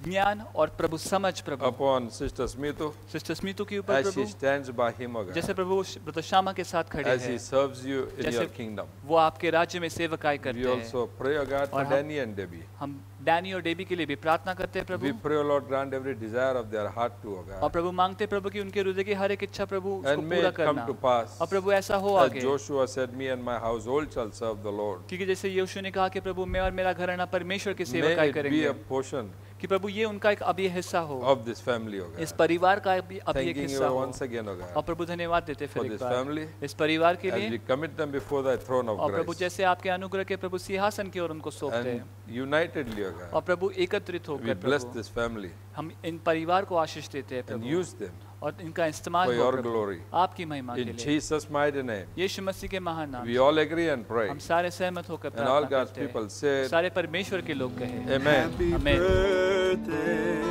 ज्ञान और प्रभु समझ प्रभु upon Sister Smithu सिस्टर स्मितू के ऊपर as she Prabhu, stands by him, O God, जैसे प्रभु ब्रदर श्यामा के साथ खड़े as he हैं, serves you in जैसे your kingdom. वो आपके राज्य में सेवकाई We करते हैं। also pray, O God, for और हम- Danny and Debbie. हम डैनी और डेबी के लिए भी प्रार्थना करते हैं We Prabhu, pray, O Lord, grant every desire of their heart to, O और God, प्रभु मांगते हैं प्रभु कि उनके हृदय की हर एक इच्छा प्रभु उसको and may पूरा it come करना, to pass. और प्रभु ऐसा हो As आगे, Joshua said, me and my household shall serve the Lord. क्योंकि जैसे यीशु ने कहा कि प्रभु मैं और मेरा घराना परमेश्वर की May सेवकाई it be करेंगे, a portion कि प्रभु ये उनका एक अभी हिस्सा हो, of this family, O is God. परिवार का भी अभी एक Thanking हिस्सा you हो, once again, O और God, प्रभु धन्यवाद देते हैं for फिर एक this बार family, इस परिवार के as लिए, we commit them before thy throne of और प्रभु grace. जैसे आपके अनुग्रह के प्रभु सिंहासन की ओर उनको सौंपते And हैं, unitedly, O God, और प्रभु एकत्रित we होकर bless प्रभु this family हम इन परिवार को आशीष देते हैं and प्रभु, use them और इनका इस्तेमाल for हो your प्रभु, glory. आपकी महिमा के In लिए, Jesus' mighty name, यीशु मसीह के महान नाम we all agree and pray. हम सारे सहमत होकर And all प्रार्थना God's करते हैं, people said, सारे परमेश्वर के लोग कहे Amen. Happy Amen. birthday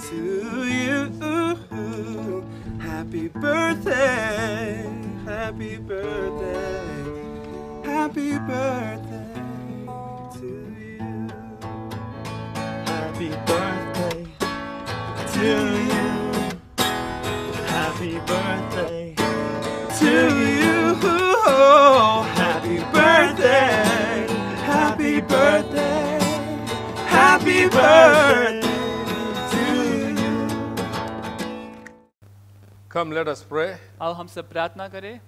to you. Happy birthday. Happy birthday. Happy birthday to you. Happy birthday to you. Happy birthday to you. Happy birthday. Happy birthday. Happy birthday to you. Come, let us pray. आओ हम सब प्रार्थना करें।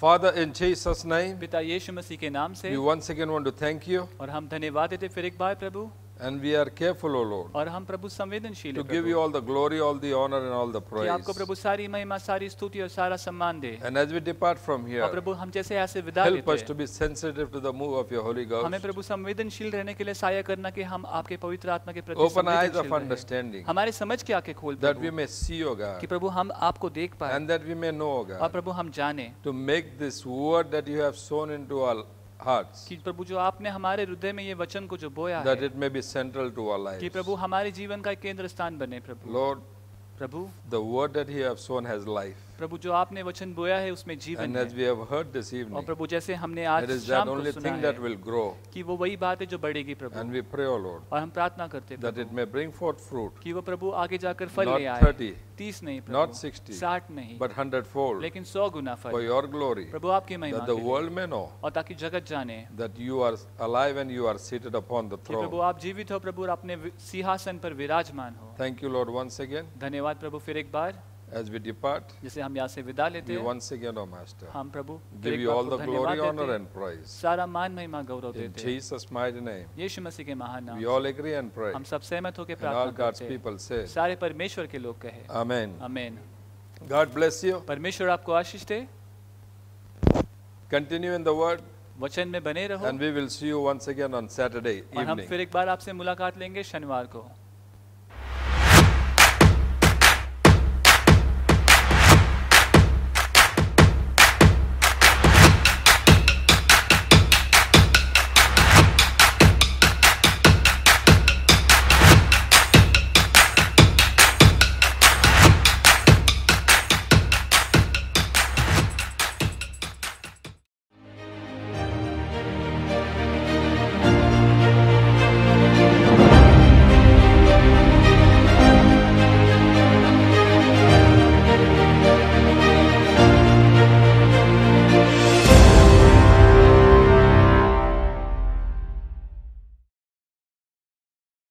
Father, in Jesus' name, पिता यीशु मसीह के नाम से, we once again want to thank you, और हम धन्यवाद देते फिर एक बार प्रभु, and we are careful, O Lord, और हम प्रभु संवेदनशील to हैं give you Prabhu, all the glory, all the honor, and all the कि praise. आपको प्रभु सारी महिमा, सारी स्तुति और सारा सम्मान दे। And as we depart from और here, प्रभु हम जैसे यहाँ से विदा help लेते us to हैं, be sensitive to the move of your Holy Ghost. हमें प्रभु संवेदनशील रहने के लिए सहायता करना कि हम आपके पवित्र आत्मा के प्रति Open eyes संवेदनशील of रहें। understanding, हमारे समझ के आंखें खोल that we Prabhu, may see, O God, कि प्रभु हम आपको देख पाए, and that we may know, O और God, प्रभु हम जाने to make this word that you have sown into our hearts, कि प्रभु जो आपने हमारे हृदय में ये वचन को जो बोया that है, it may be central to our कि lives. प्रभु हमारे जीवन का एक केंद्र स्थान बने प्रभु। Lord, Prabhu the word that you have sown has life. प्रभु जो आपने वचन बोया है उसमें जीवन And है। as we have heard this और evening, प्रभु जैसे हमने आज it is शाम that को only सुना thing है that will grow. कि वो वही बात है जो बढ़ेगी प्रभु। And we pray, O Lord, और हम प्रार्थना करते that it Prabhu may bring forth fruit, कि वो प्रभु आगे जाकर फल not ले आए। 30, 30 नहीं not प्रभु, 60, 60 नहीं, but 100-fold, लेकिन 100 गुना for फल your glory, प्रभु आपकी महिमा that के the लिए। world may know और ताकि जगत जाने that you are alive and you are seated upon the कि प्रभु throne. आप जीवित हो प्रभु और अपने सिंहासन पर विराजमान हो। Thank you, Lord, once again. धन्यवाद प्रभु फिर एक बार As we depart, जैसे हम यहाँ से विदा लेते we हैं once again, O Master, हम प्रभु फिर give एक you बार all आपको the धन्यवाद glory, honor, देते and praise. सारा मान महिमा गौरव In देते हैं Jesus' mighty name, यीशु मसीह के महान नाम we say. all agree and pray. हम सब सहमत होकर And all प्रार्थना God's करते हैं। people say, सारे परमेश्वर के लोग कहे Amen. Amen. God bless you. परमेश्वर आपको आशीष दे, Continue in the word, वचन में बने रहो and we will see you once again on Saturday और हम evening. फिर एक बार आपसे मुलाकात लेंगे शनिवार को।